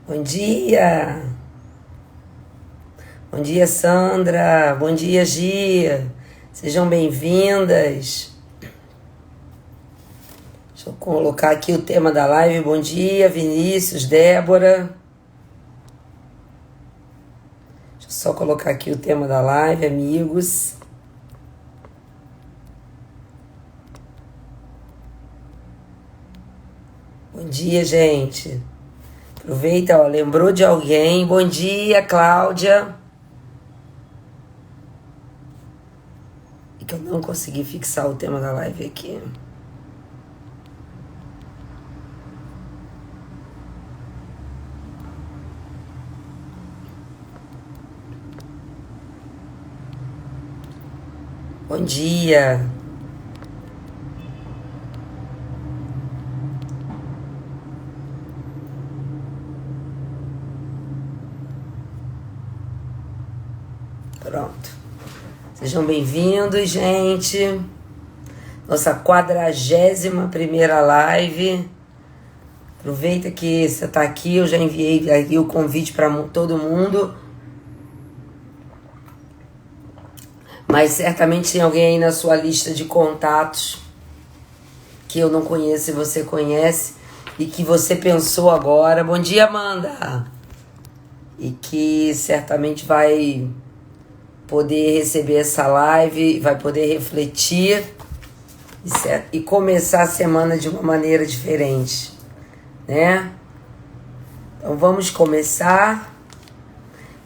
Bom dia! Bom dia, Sandra! Bom dia, Gia! Sejam bem-vindas! Deixa eu colocar aqui o tema da live. Bom dia, Vinícius, Débora. Deixa eu só colocar aqui o tema da live, amigos. Bom dia, gente! Aproveita, ó, lembrou de alguém? Bom dia, Cláudia. E que eu não consegui fixar o tema da live aqui. Bom dia. Pronto. Sejam bem-vindos, gente. Nossa 41ª live. Aproveita que você está aqui. Eu já enviei aqui o convite para todo mundo. Mas certamente tem alguém aí na sua lista de contatos que eu não conheço e você conhece e que você pensou agora. Bom dia, Amanda! E que certamente vai poder receber essa live, vai poder refletir e começar a semana de uma maneira diferente, né? Então vamos começar.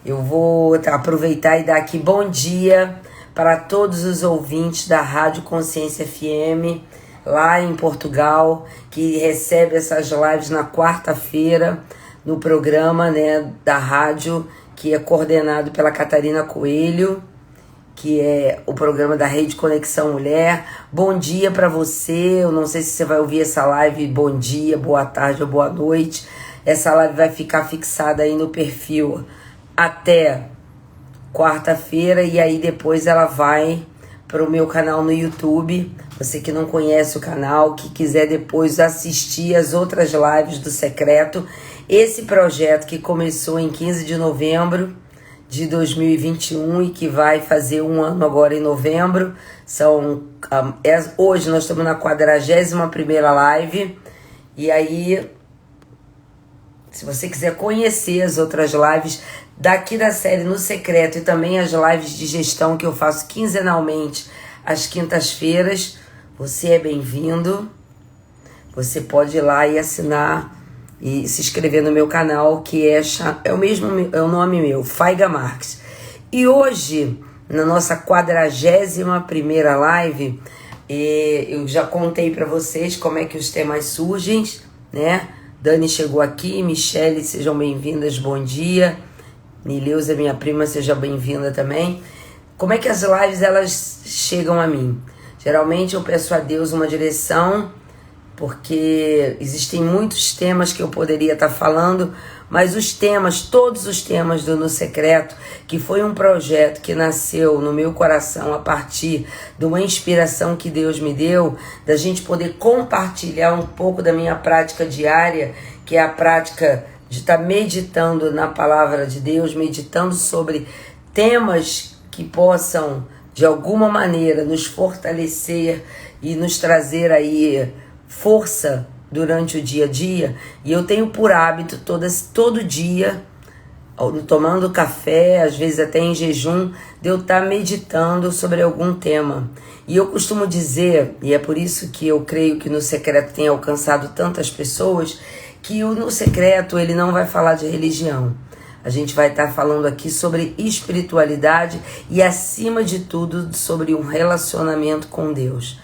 Eu vou aproveitar e dar aqui bom dia para todos os ouvintes da Rádio Consciência FM, lá em Portugal, que recebe essas lives na quarta-feira, no programa, né, da rádio, que é coordenado pela Catarina Coelho, que é o programa da Rede Conexão Mulher. Bom dia para você. Eu não sei se você vai ouvir essa live, bom dia, boa tarde ou boa noite. Essa live vai ficar fixada aí no perfil até quarta-feira e aí depois ela vai para o meu canal no YouTube. Você que não conhece o canal, que quiser depois assistir as outras lives do Secreto. Esse projeto que começou em 15 de novembro de 2021 e que vai fazer um ano agora em novembro. Hoje nós estamos na 41ª live. E aí, se você quiser conhecer as outras lives daqui da série No Secreto e também as lives de gestão que eu faço quinzenalmente às quintas-feiras, você é bem-vindo. Você pode ir lá e assinar e se inscrever no meu canal, que é o nome meu, Faiga Marques. E hoje, na nossa 41ª live, eu já contei para vocês como é que os temas surgem, né? Dani chegou aqui, Michele, sejam bem-vindas, bom dia. Nileuza, minha prima, seja bem-vinda também. Como é que as lives elas chegam a mim? Geralmente eu peço a Deus uma direção, porque existem muitos temas que eu poderia estar falando, mas todos os temas do No Secreto, que foi um projeto que nasceu no meu coração a partir de uma inspiração que Deus me deu, da gente poder compartilhar um pouco da minha prática diária, que é a prática de estar meditando na palavra de Deus, meditando sobre temas que possam, de alguma maneira, nos fortalecer e nos trazer aí força durante o dia a dia. E eu tenho por hábito todo dia, tomando café, às vezes até em jejum, de eu estar meditando sobre algum tema. E eu costumo dizer, e é por isso que eu creio que No Secreto tem alcançado tantas pessoas, que o No Secreto ele não vai falar de religião. A gente vai estar falando aqui sobre espiritualidade e, acima de tudo, sobre um relacionamento com Deus.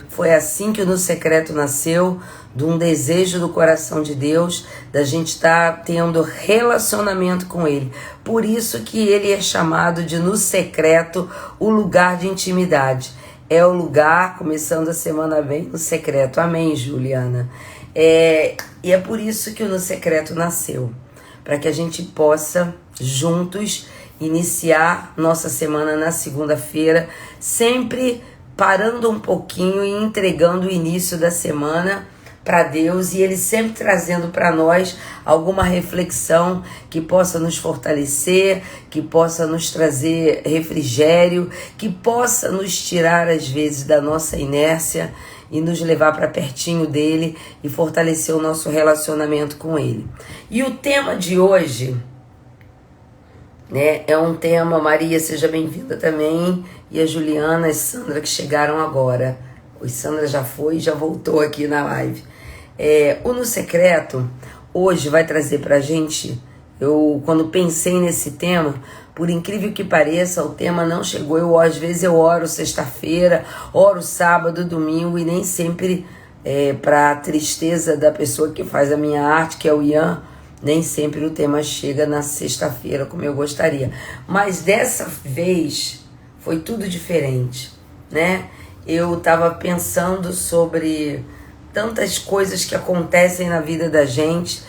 Foi assim que o No Secreto nasceu, de um desejo do coração de Deus, da gente estar tendo relacionamento com Ele. Por isso que ele é chamado de No Secreto, o lugar de intimidade. É o lugar, começando a semana bem, no secreto. Amém, Juliana? E é por isso que o No Secreto nasceu, para que a gente possa, juntos, iniciar nossa semana na segunda-feira, sempre parando um pouquinho e entregando o início da semana para Deus, e ele sempre trazendo para nós alguma reflexão que possa nos fortalecer, que possa nos trazer refrigério, que possa nos tirar às vezes da nossa inércia e nos levar para pertinho dele e fortalecer o nosso relacionamento com ele. E o tema de hoje, né, é um tema, Maria, seja bem-vinda também, e a Juliana e a Sandra que chegaram agora. O Sandra já foi e já voltou aqui na live. O No Secreto hoje vai trazer pra gente, quando pensei nesse tema, por incrível que pareça, o tema não chegou. Às vezes eu oro sexta-feira, oro sábado, domingo, e nem sempre, para tristeza da pessoa que faz a minha arte, que é o Ian, nem sempre o tema chega na sexta-feira como eu gostaria. Mas dessa vez foi tudo diferente, né? Eu estava pensando sobre tantas coisas que acontecem na vida da gente,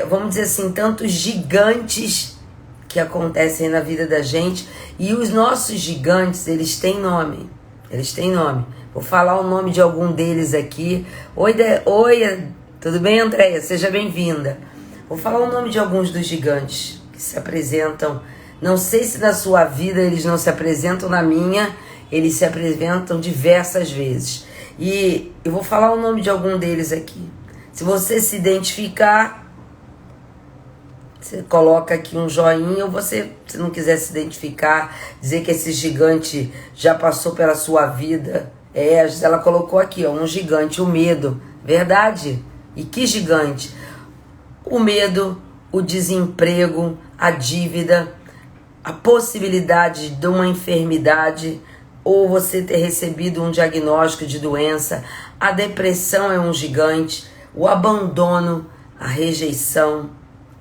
vamos dizer assim, tantos gigantes que acontecem na vida da gente, e os nossos gigantes, eles têm nome, Vou falar o nome de algum deles aqui. Oi, tudo bem, Andréia? Seja bem-vinda. Vou falar o nome de alguns dos gigantes que se apresentam. Não sei se na sua vida eles não se apresentam, na minha eles se apresentam diversas vezes. E eu vou falar o nome de algum deles aqui. Se você se identificar, você coloca aqui um joinha, ou você, se não quiser se identificar, dizer que esse gigante já passou pela sua vida. Ela colocou aqui, um gigante, o medo. Verdade? E que gigante? O medo, o desemprego, a dívida, a possibilidade de uma enfermidade, ou você ter recebido um diagnóstico de doença. A depressão é um gigante, o abandono, a rejeição,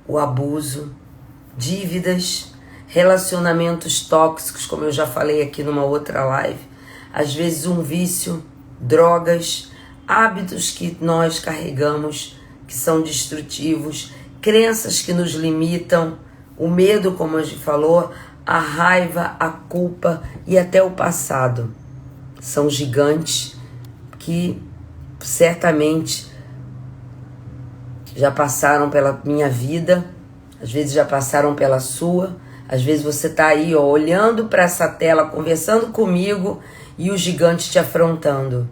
o abuso, dívidas, relacionamentos tóxicos, como eu já falei aqui numa outra live, às vezes um vício, drogas, hábitos que nós carregamos, que são destrutivos, crenças que nos limitam, o medo, como a gente falou, a raiva, a culpa e até o passado. São gigantes que certamente já passaram pela minha vida, às vezes já passaram pela sua, às vezes você está aí, olhando para essa tela, conversando comigo, e o gigante te afrontando.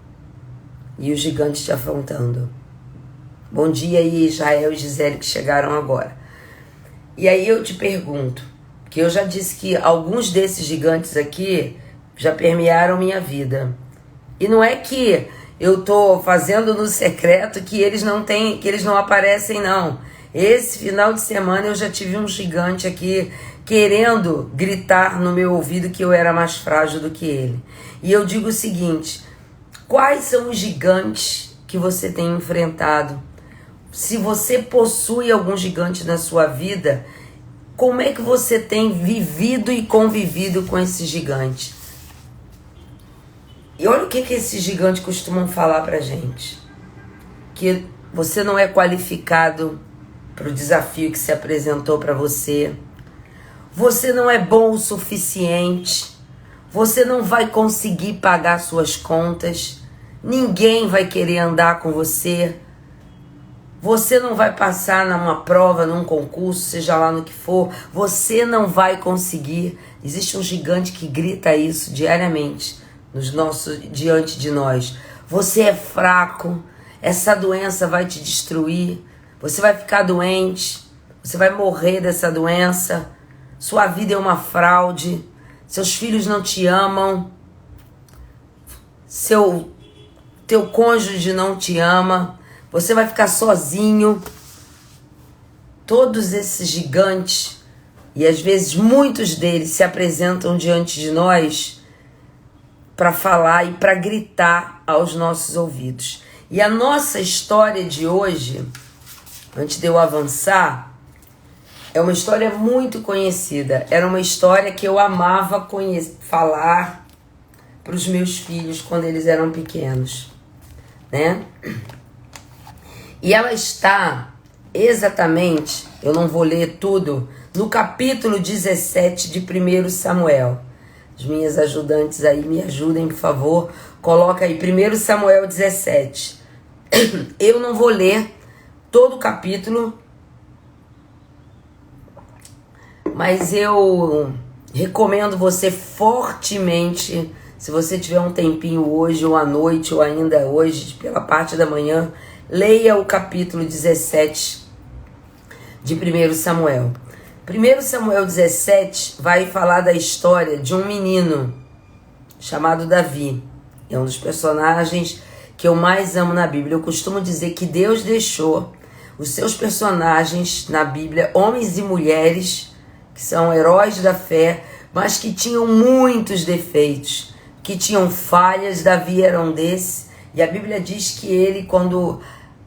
Bom dia aí, Israel e Gisele, que chegaram agora. E aí eu te pergunto, que eu já disse que alguns desses gigantes aqui já permearam minha vida. E não é que eu tô fazendo no secreto que eles não aparecem, não. Esse final de semana eu já tive um gigante aqui querendo gritar no meu ouvido que eu era mais frágil do que ele. E eu digo o seguinte: quais são os gigantes que você tem enfrentado? Se você possui algum gigante na sua vida, como é que você tem vivido e convivido com esse gigante? E olha o que esses gigantes costumam falar pra gente. Que você não é qualificado para o desafio que se apresentou para você. Você não é bom o suficiente. Você não vai conseguir pagar suas contas. Ninguém vai querer andar com você. Você não vai passar numa prova, num concurso, seja lá no que for. Você não vai conseguir. Existe um gigante que grita isso diariamente diante de nós. Você é fraco. Essa doença vai te destruir. Você vai ficar doente. Você vai morrer dessa doença. Sua vida é uma fraude. Seus filhos não te amam. Teu cônjuge não te ama. Você vai ficar sozinho. Todos esses gigantes, e às vezes muitos deles se apresentam diante de nós para falar e para gritar aos nossos ouvidos. E a nossa história de hoje, antes de eu avançar, é uma história muito conhecida. Era uma história que eu amava falar para os meus filhos quando eles eram pequenos, né? E ela está exatamente, eu não vou ler tudo, no capítulo 17 de 1 Samuel. As minhas ajudantes aí me ajudem, por favor. Coloca aí 1 Samuel 17. Eu não vou ler todo o capítulo, mas eu recomendo você fortemente, se você tiver um tempinho hoje ou à noite ou ainda hoje, pela parte da manhã, leia o capítulo 17 de 1 Samuel. 1 Samuel 17 vai falar da história de um menino chamado Davi. É um dos personagens que eu mais amo na Bíblia. Eu costumo dizer que Deus deixou os seus personagens na Bíblia, homens e mulheres, que são heróis da fé, mas que tinham muitos defeitos, que tinham falhas. Davi era um desses. E a Bíblia diz que ele, quando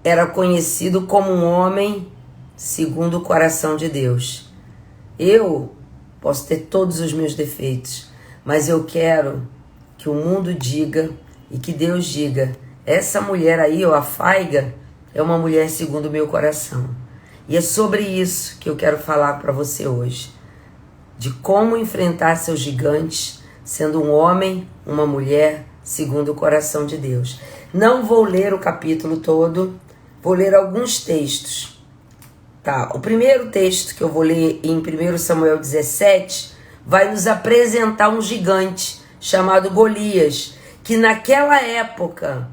era conhecido como um homem segundo o coração de Deus. Eu posso ter todos os meus defeitos, mas eu quero que o mundo diga e que Deus diga: essa mulher aí, ó, a Faiga, é uma mulher segundo o meu coração. E é sobre isso que eu quero falar para você hoje. De como enfrentar seus gigantes, sendo um homem, uma mulher, segundo o coração de Deus. Não vou ler o capítulo todo, vou ler alguns textos. Tá, o primeiro texto que eu vou ler em 1 Samuel 17 vai nos apresentar um gigante chamado Golias, que naquela época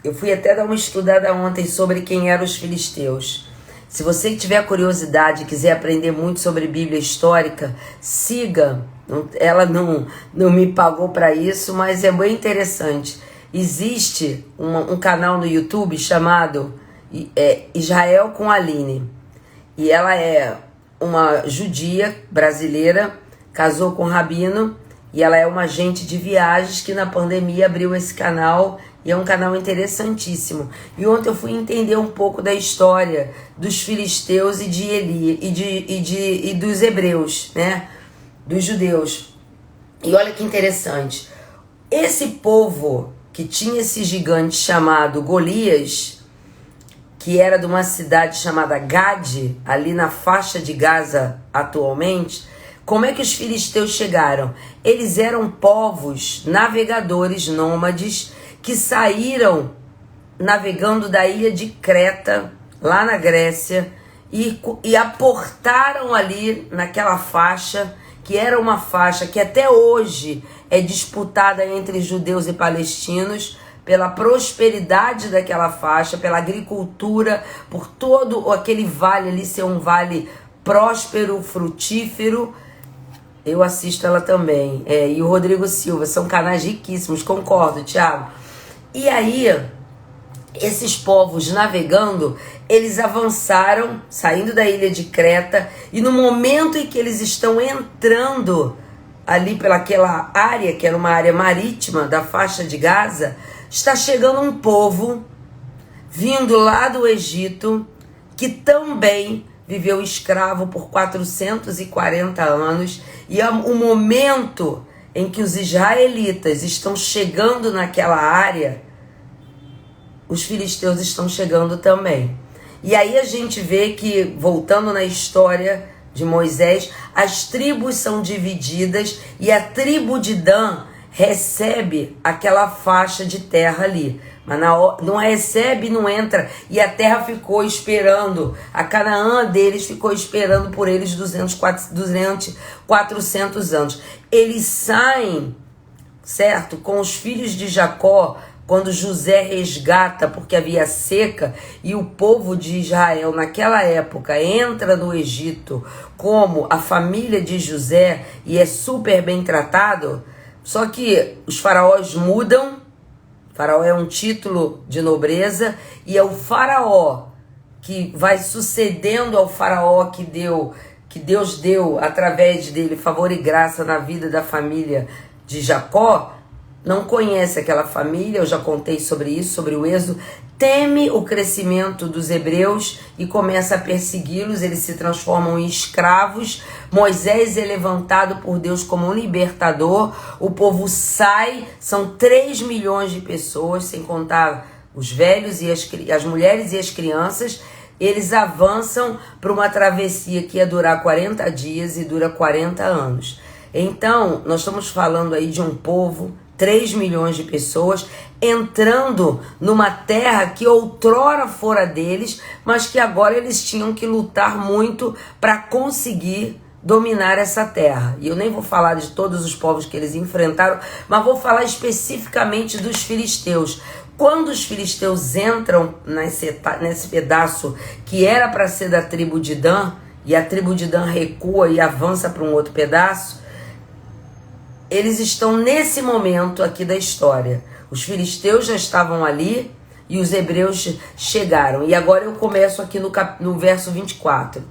eu fui até dar uma estudada ontem sobre quem eram os filisteus. Se você tiver curiosidade e quiser aprender muito sobre Bíblia histórica, siga. Ela não me pagou para isso, mas é bem interessante. Existe um canal no YouTube chamado Israel com Aline. E ela é uma judia brasileira, casou com um rabino, e ela é uma agente de viagens que na pandemia abriu esse canal, e é um canal interessantíssimo. E ontem eu fui entender um pouco da história dos filisteus e de Eli e dos hebreus, né? Dos judeus. E olha que interessante. Esse povo que tinha esse gigante chamado Golias, que era de uma cidade chamada Gade, ali na faixa de Gaza atualmente. Como é que os filisteus chegaram? Eles eram povos navegadores nômades que saíram navegando da ilha de Creta, lá na Grécia, e aportaram ali naquela faixa, que era uma faixa que até hoje é disputada entre judeus e palestinos, pela prosperidade daquela faixa, pela agricultura, por todo aquele vale ali ser um vale próspero, frutífero. Eu assisto ela também. E o Rodrigo Silva, são canais riquíssimos, concordo, Thiago. E aí, esses povos navegando, eles avançaram, saindo da ilha de Creta, e no momento em que eles estão entrando ali pelaquela área, que era uma área marítima da faixa de Gaza, está chegando um povo vindo lá do Egito, que também viveu escravo por 440 anos, e é o momento em que os israelitas estão chegando naquela área, os filisteus estão chegando também. E aí a gente vê que, voltando na história de Moisés, as tribos são divididas e a tribo de Dan recebe aquela faixa de terra ali, mas não recebe, não entra, e a terra ficou esperando, a Canaã deles ficou esperando por eles 400 anos. Eles saem, certo, com os filhos de Jacó, quando José resgata, porque havia seca, e o povo de Israel naquela época entra no Egito como a família de José e é super bem tratado. Só que os faraós mudam. Faraó é um título de nobreza, e é o faraó que vai sucedendo ao faraó que Deus deu através dele favor e graça na vida da família de Jacó. Não conhece aquela família, eu já contei sobre isso, sobre o Êxodo, teme o crescimento dos hebreus e começa a persegui-los, eles se transformam em escravos. Moisés é levantado por Deus como um libertador, o povo sai, são 3 milhões de pessoas, sem contar os velhos e as mulheres e as crianças. Eles avançam para uma travessia que ia durar 40 dias e dura 40 anos. Então, nós estamos falando aí de um povo 3 milhões de pessoas entrando numa terra que outrora fora deles, mas que agora eles tinham que lutar muito para conseguir dominar essa terra. E eu nem vou falar de todos os povos que eles enfrentaram, mas vou falar especificamente dos filisteus. Quando os filisteus entram nesse pedaço que era para ser da tribo de Dan, e a tribo de Dan recua e avança para um outro pedaço, eles estão nesse momento aqui da história. Os filisteus já estavam ali e os hebreus chegaram. E agora eu começo aqui no verso 24.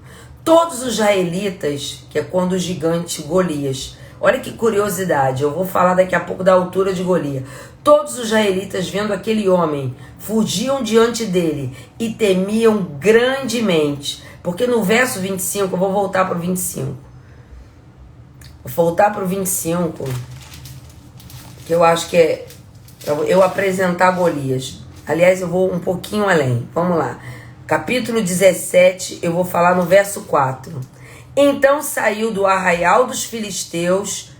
Todos os israelitas, que é quando o gigante Golias, olha que curiosidade, eu vou falar daqui a pouco da altura de Golias. Todos os israelitas, vendo aquele homem, fugiam diante dele e temiam grandemente. Porque no verso 25, eu vou voltar para o 25. Vou voltar para o 25, que eu acho que é eu apresentar Golias. Aliás, eu vou um pouquinho além. Vamos lá. Capítulo 17, eu vou falar no verso 4. Então saiu do arraial dos filisteus,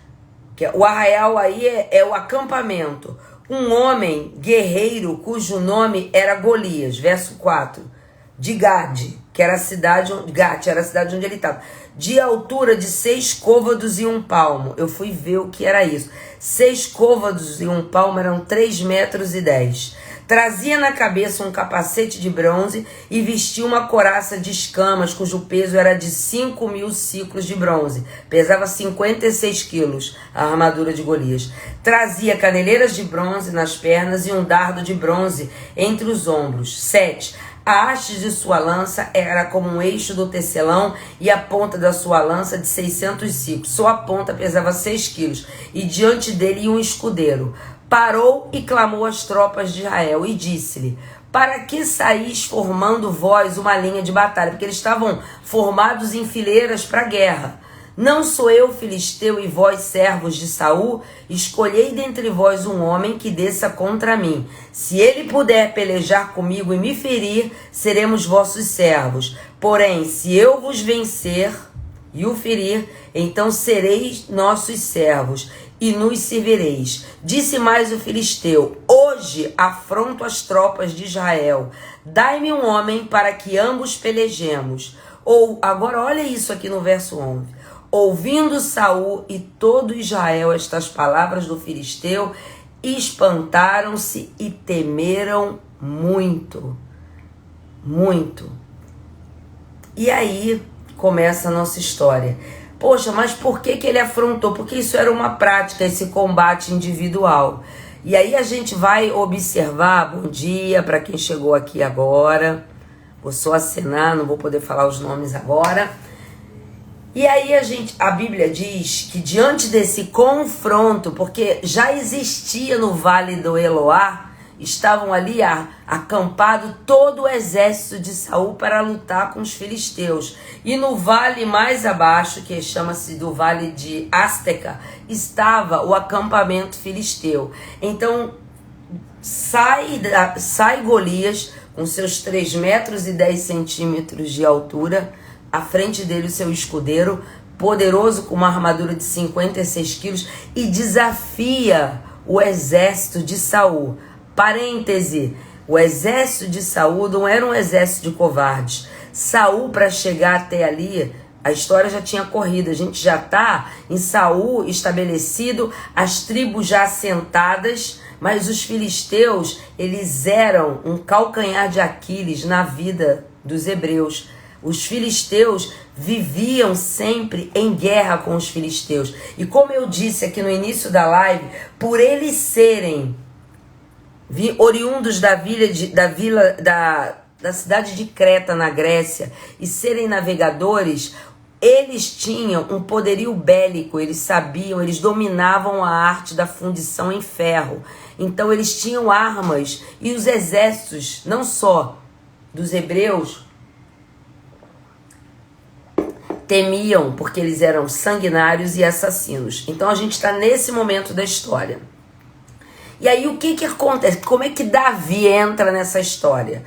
que o arraial aí é o acampamento, um homem guerreiro cujo nome era Golias, verso 4, de Gade, que era a cidade, Gate era a cidade onde ele estava, de altura de 6 côvados e 1 palmo. Eu fui ver o que era isso. 6 côvados e 1 palmo eram 3 metros e 10. Trazia na cabeça um capacete de bronze e vestia uma couraça de escamas, cujo peso era de 5.000 ciclos de bronze. Pesava 56 quilos a armadura de Golias. Trazia caneleiras de bronze nas pernas e um dardo de bronze entre os ombros. 7. A haste de sua lança era como um eixo do tecelão e a ponta da sua lança de 600 ciclos. Sua ponta pesava 6 quilos e diante dele ia um escudeiro. Parou e clamou às tropas de Israel e disse-lhe: para que saís formando vós uma linha de batalha? Porque eles estavam formados em fileiras para a guerra. Não sou eu filisteu e vós servos de Saul? Escolhei dentre vós um homem que desça contra mim. Se ele puder pelejar comigo e me ferir, seremos vossos servos. Porém, se eu vos vencer e o ferir, então sereis nossos servos e nos servireis. Disse mais o filisteu: hoje afronto as tropas de Israel. Dai-me um homem para que ambos pelejemos. Ou agora olha isso aqui no verso 11. Ouvindo Saul e todo Israel estas palavras do filisteu, espantaram-se e temeram muito. Muito. E aí começa a nossa história. Poxa, mas por que ele afrontou? Porque isso era uma prática, esse combate individual. E aí a gente vai observar, bom dia para quem chegou aqui agora. Vou só assinar, não vou poder falar os nomes agora. E aí a Bíblia diz que diante desse confronto, porque já existia no Vale do Eloá, estavam ali acampado todo o exército de Saul para lutar com os filisteus. E no vale mais abaixo, que chama-se do Vale de Asteca, estava o acampamento filisteu. Então sai Golias com seus 3 metros e 10 centímetros de altura, à frente dele o seu escudeiro, poderoso com uma armadura de 56 quilos, e desafia o exército de Saul. Parêntese, o exército de Saul não era um exército de covardes. Saul, para chegar até ali, a história já tinha corrido, a gente já está em Saul estabelecido, as tribos já assentadas, mas os filisteus, eles eram um calcanhar de Aquiles na vida dos hebreus. Os filisteus viviam sempre em guerra com os filisteus. E como eu disse aqui no início da live, por eles serem oriundos da cidade de Creta, na Grécia, e serem navegadores, eles tinham um poderio bélico, eles sabiam, eles dominavam a arte da fundição em ferro. Então eles tinham armas, e os exércitos, não só dos hebreus, temiam, porque eles eram sanguinários e assassinos. Então a gente está nesse momento da história. E aí o que acontece? Como é que Davi entra nessa história?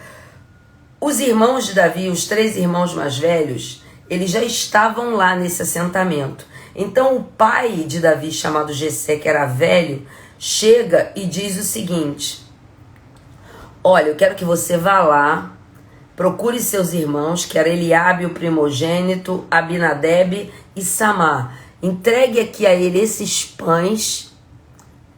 Os irmãos de Davi, os 3 irmãos mais velhos, eles já estavam lá nesse assentamento. Então o pai de Davi, chamado Jessé, que era velho, chega e diz o seguinte: olha, eu quero que você vá lá, procure seus irmãos, que era Eliabe o primogênito, Abinadebe e Samar. Entregue aqui a ele esses pães,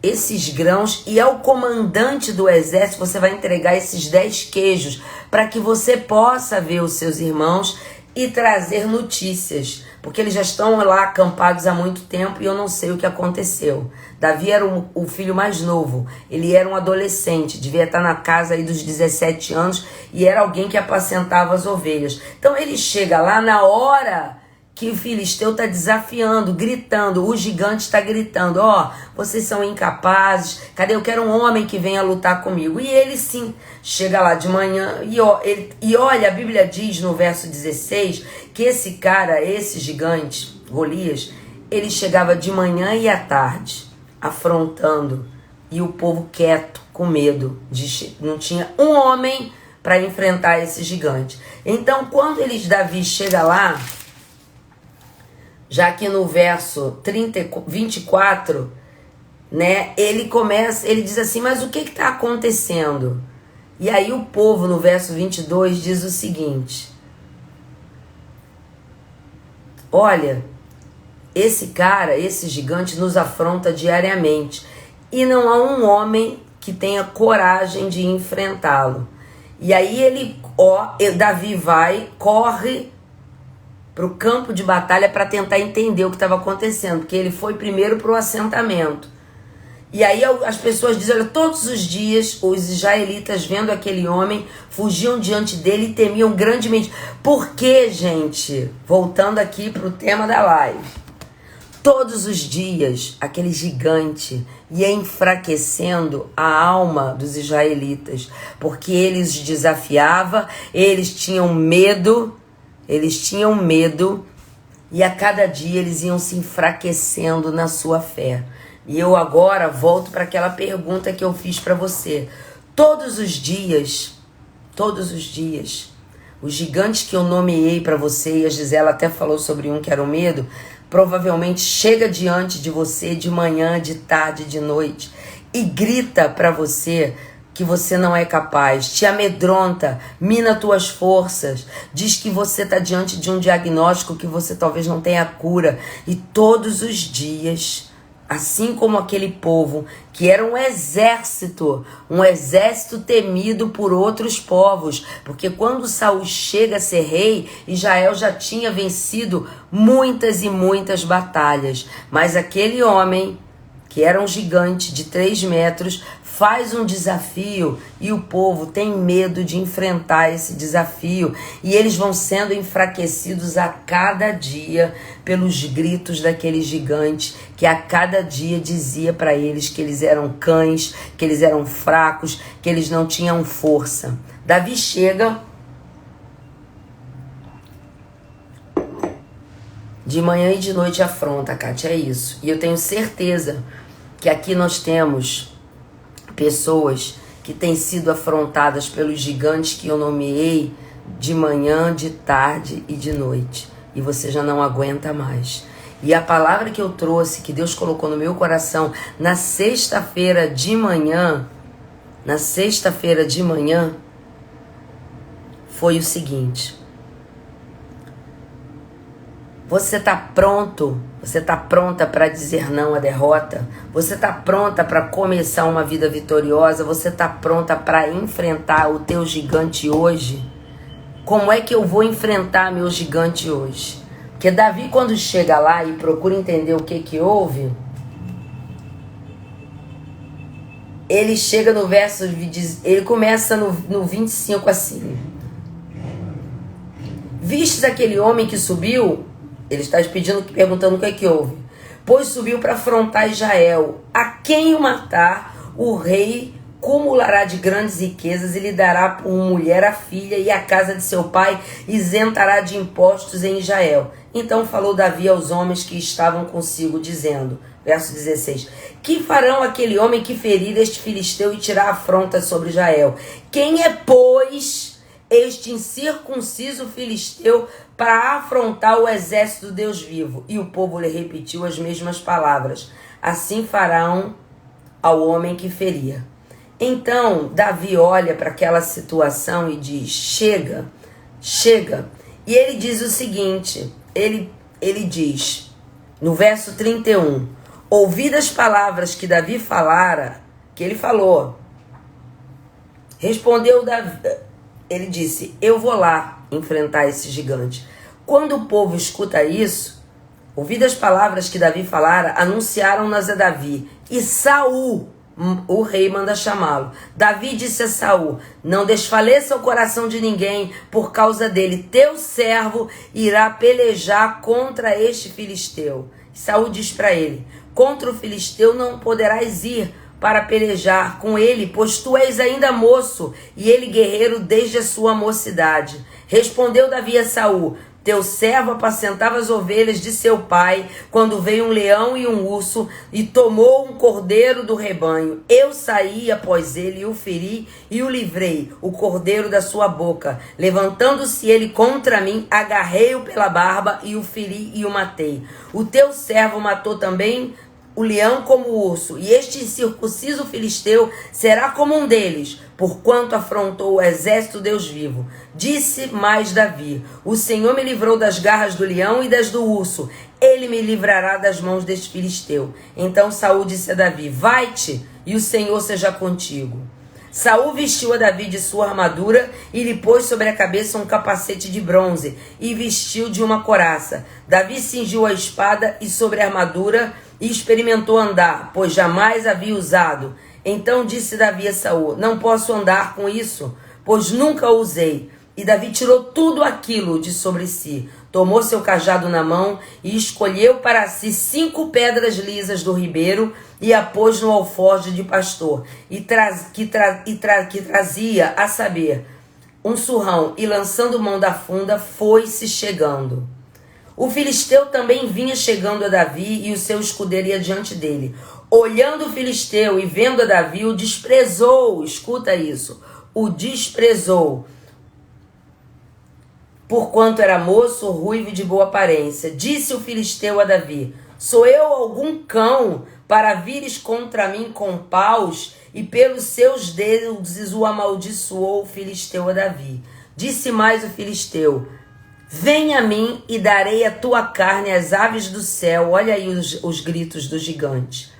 esses grãos, e ao comandante do exército você vai entregar esses 10 queijos, para que você possa ver os seus irmãos e trazer notícias, porque eles já estão lá acampados há muito tempo e eu não sei o que aconteceu. Davi era o filho mais novo, ele era um adolescente, devia estar na casa aí dos 17 anos e era alguém que apacentava as ovelhas. Então ele chega lá na hora que o filisteu está desafiando, gritando, o gigante está gritando: ó, vocês são incapazes, cadê? Eu quero um homem que venha lutar comigo. E ele sim, chega lá de manhã e olha, a Bíblia diz no verso 16 que esse cara, esse gigante, Golias, ele chegava de manhã e à tarde, afrontando, e o povo quieto, com medo, não tinha um homem para enfrentar esse gigante. Então, quando Davi chega lá, já que no verso 24, né, ele diz assim: mas o que está acontecendo? E aí o povo, no verso 22, diz o seguinte: olha, esse cara, esse gigante nos afronta diariamente, e não há um homem que tenha coragem de enfrentá-lo. E aí Davi corre para o campo de batalha para tentar entender o que estava acontecendo, porque ele foi primeiro para o assentamento. E aí as pessoas dizem: olha, todos os dias os israelitas, vendo aquele homem, fugiam diante dele e temiam grandemente. Por quê, gente? Voltando aqui para o tema da live. Todos os dias aquele gigante ia enfraquecendo a alma dos israelitas, porque ele os desafiava, eles tinham medo, e a cada dia eles iam se enfraquecendo na sua fé. E eu agora volto para aquela pergunta que eu fiz para você. Todos os dias, os gigantes que eu nomeei para você, e a Gisela até falou sobre um que era o medo, provavelmente chega diante de você de manhã, de tarde, de noite, e grita para você que você não é capaz, te amedronta, mina tuas forças, diz que você está diante de um diagnóstico que você talvez não tenha cura. E todos os dias, assim como aquele povo, que era um exército temido por outros povos, porque quando Saul chega a ser rei, Israel já tinha vencido muitas e muitas batalhas, mas aquele homem, que era um gigante de 3 metros, faz um desafio e o povo tem medo de enfrentar esse desafio. E eles vão sendo enfraquecidos a cada dia pelos gritos daquele gigante, que a cada dia dizia para eles que eles eram cães, que eles eram fracos, que eles não tinham força. Davi chega de manhã e de noite, afronta, Kátia, é isso. E eu tenho certeza que aqui nós temos pessoas que têm sido afrontadas pelos gigantes que eu nomeei de manhã, de tarde e de noite. E você já não aguenta mais. E a palavra que eu trouxe, que Deus colocou no meu coração na sexta-feira de manhã, foi o seguinte: você está pronto? Você está pronta para dizer não à derrota? Você está pronta para começar uma vida vitoriosa? Você está pronta para enfrentar o teu gigante hoje? Como é que eu vou enfrentar meu gigante hoje? Porque Davi, quando chega lá e procura entender o que houve, ele chega no verso, ele começa no 25 assim: vistes aquele homem que subiu? Ele está perguntando o que houve. Pois subiu para afrontar Israel. A quem o matar, o rei cumulará de grandes riquezas e lhe dará por mulher a filha e a casa de seu pai isentará de impostos em Israel. Então falou Davi aos homens que estavam consigo, dizendo, verso 16, que farão aquele homem que ferir este filisteu e tirar a afronta sobre Israel? Quem é, pois, este incircunciso filisteu para afrontar o exército do Deus vivo? E o povo lhe repetiu as mesmas palavras. Assim farão ao homem que feria. Então Davi olha para aquela situação e diz: chega, chega. E ele diz o seguinte, ele diz no verso 31, ouvidas as palavras que Davi falara, que ele falou, respondeu Davi, ele disse: eu vou lá enfrentar esse gigante. Quando o povo escuta isso, ouvidas as palavras que Davi falara, anunciaram-nas a Davi. E Saul, o rei, manda chamá-lo. Davi disse a Saul: não desfaleça o coração de ninguém por causa dele. Teu servo irá pelejar contra este filisteu. Saul diz para ele: contra o filisteu não poderás ir para pelejar com ele, pois tu és ainda moço, e ele guerreiro desde a sua mocidade. Respondeu Davi a Saul: teu servo apacentava as ovelhas de seu pai, quando veio um leão e um urso, e tomou um cordeiro do rebanho. Eu saí após ele, e o feri, e o livrei, o cordeiro da sua boca. Levantando-se ele contra mim, agarrei-o pela barba, e o feri, e o matei. O teu servo matou também o leão como o urso, e este incircunciso filisteu será como um deles, porquanto afrontou o exército Deus vivo. Disse mais Davi: o Senhor me livrou das garras do leão e das do urso, ele me livrará das mãos deste filisteu. Então Saul disse a Davi: vai-te, e o Senhor seja contigo. Saul vestiu a Davi de sua armadura e lhe pôs sobre a cabeça um capacete de bronze e vestiu de uma couraça. Davi cingiu a espada e sobre a armadura e experimentou andar, pois jamais havia usado. Então disse Davi a Saul: não posso andar com isso, pois nunca o usei. E Davi tirou tudo aquilo de sobre si, tomou seu cajado na mão e escolheu para si 5 pedras lisas do ribeiro e a pôs no alforje de pastor, que trazia, a saber, um surrão, e lançando mão da funda, foi-se chegando. O filisteu também vinha chegando a Davi, e o seu escudeiro ia diante dele. Olhando o filisteu e vendo a Davi, o desprezou. Escuta isso. O desprezou, porquanto era moço, ruivo e de boa aparência. Disse o filisteu a Davi: sou eu algum cão para vires contra mim com paus? E pelos seus deuses o amaldiçoou o filisteu a Davi. Disse mais o filisteu: vem a mim e darei a tua carne às aves do céu. Olha aí os gritos do gigante.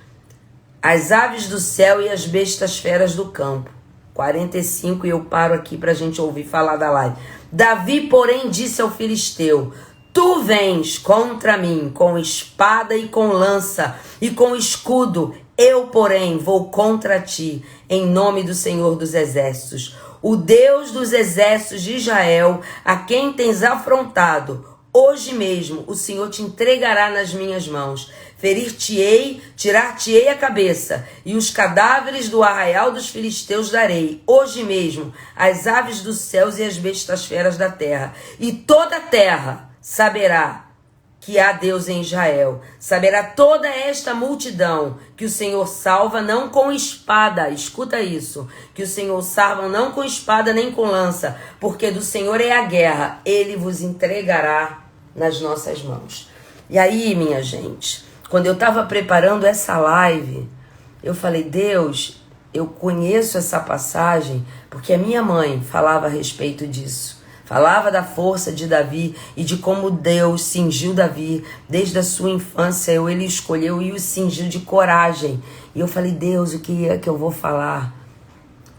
As aves do céu e as bestas feras do campo. 45, e eu paro aqui para a gente ouvir falar da live. Davi, porém, disse ao filisteu: tu vens contra mim com espada e com lança e com escudo. Eu, porém, vou contra ti em nome do Senhor dos Exércitos, o Deus dos exércitos de Israel, a quem tens afrontado. Hoje mesmo o Senhor te entregará nas minhas mãos. Ferir-te-ei, tirar-te-ei a cabeça, e os cadáveres do arraial dos filisteus darei, hoje mesmo, às aves dos céus e às bestas feras da terra. E toda a terra saberá que há Deus em Israel. Saberá toda esta multidão que o Senhor salva não com espada. Escuta isso. Que o Senhor salva não com espada nem com lança, porque do Senhor é a guerra. Ele vos entregará nas nossas mãos. E aí, minha gente, quando eu estava preparando essa live, eu falei: Deus, eu conheço essa passagem porque a minha mãe falava a respeito disso. Falava da força de Davi e de como Deus cingiu Davi desde a sua infância. Ele escolheu e o cingiu de coragem. E eu falei: Deus, o que é que eu vou falar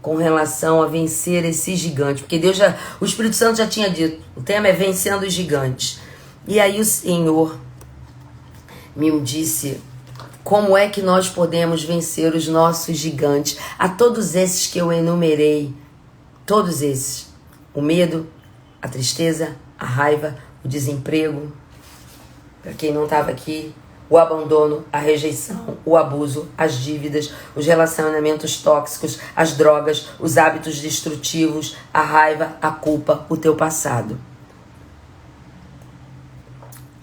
com relação a vencer esse gigante? Porque o Espírito Santo já tinha dito, o tema é vencendo os gigantes. E aí o Senhor me disse: como é que nós podemos vencer os nossos gigantes? A todos esses que eu enumerei, todos esses: o medo, a tristeza, a raiva, o desemprego, para quem não estava aqui, o abandono, a rejeição, o abuso, as dívidas, os relacionamentos tóxicos, as drogas, os hábitos destrutivos, a raiva, a culpa, o teu passado.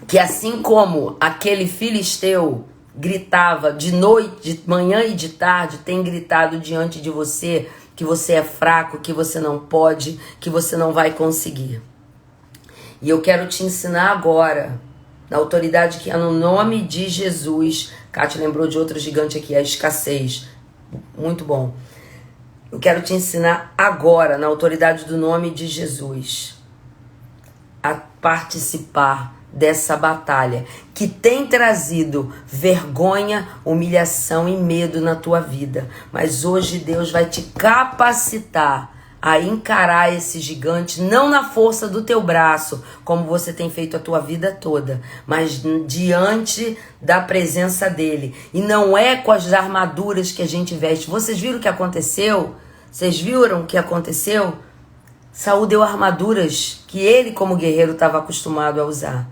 Que assim como aquele filisteu gritava de noite, de manhã e de tarde, tem gritado diante de você que você é fraco, que você não pode, que você não vai conseguir. E eu quero te ensinar agora, na autoridade que é no nome de Jesus. Kátia lembrou de outro gigante aqui, a escassez. Muito bom. Eu quero te ensinar agora, na autoridade do nome de Jesus, a participar dessa batalha que tem trazido vergonha, humilhação e medo na tua vida. Mas hoje Deus vai te capacitar a encarar esse gigante, não na força do teu braço, como você tem feito a tua vida toda, mas diante da presença dele. E não é com as armaduras que a gente veste. Vocês viram o que aconteceu? Vocês viram o que aconteceu? Saul deu armaduras que ele, como guerreiro, estava acostumado a usar.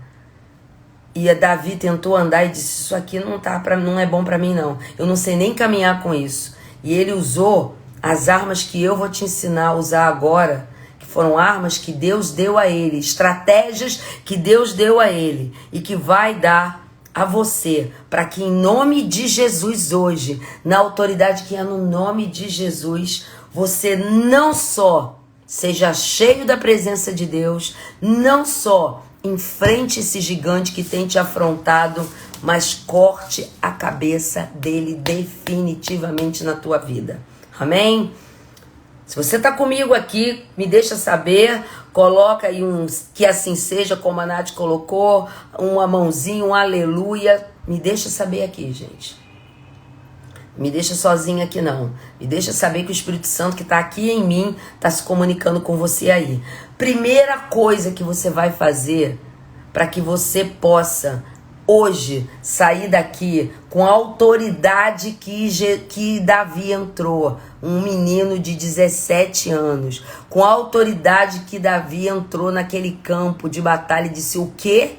E a Davi tentou andar e disse, isso aqui não é bom para mim não. Eu não sei nem caminhar com isso. E ele usou as armas que eu vou te ensinar a usar agora, que foram armas que Deus deu a ele, estratégias que Deus deu a ele e que vai dar a você, para que em nome de Jesus hoje, na autoridade que é no nome de Jesus, você não só seja cheio da presença de Deus, não só enfrente esse gigante que tem te afrontado, mas corte a cabeça dele definitivamente na tua vida. Amém? Se você está comigo aqui, me deixa saber, coloca aí que assim seja, como a Nath colocou, uma mãozinha, um aleluia. Me deixa saber aqui, gente. Me deixa sozinha aqui não. Me deixa saber que o Espírito Santo que está aqui em mim está se comunicando com você aí. Primeira coisa que você vai fazer para que você possa hoje sair daqui com a autoridade que Davi entrou, um menino de 17 anos, com a autoridade que Davi entrou naquele campo de batalha e disse o quê?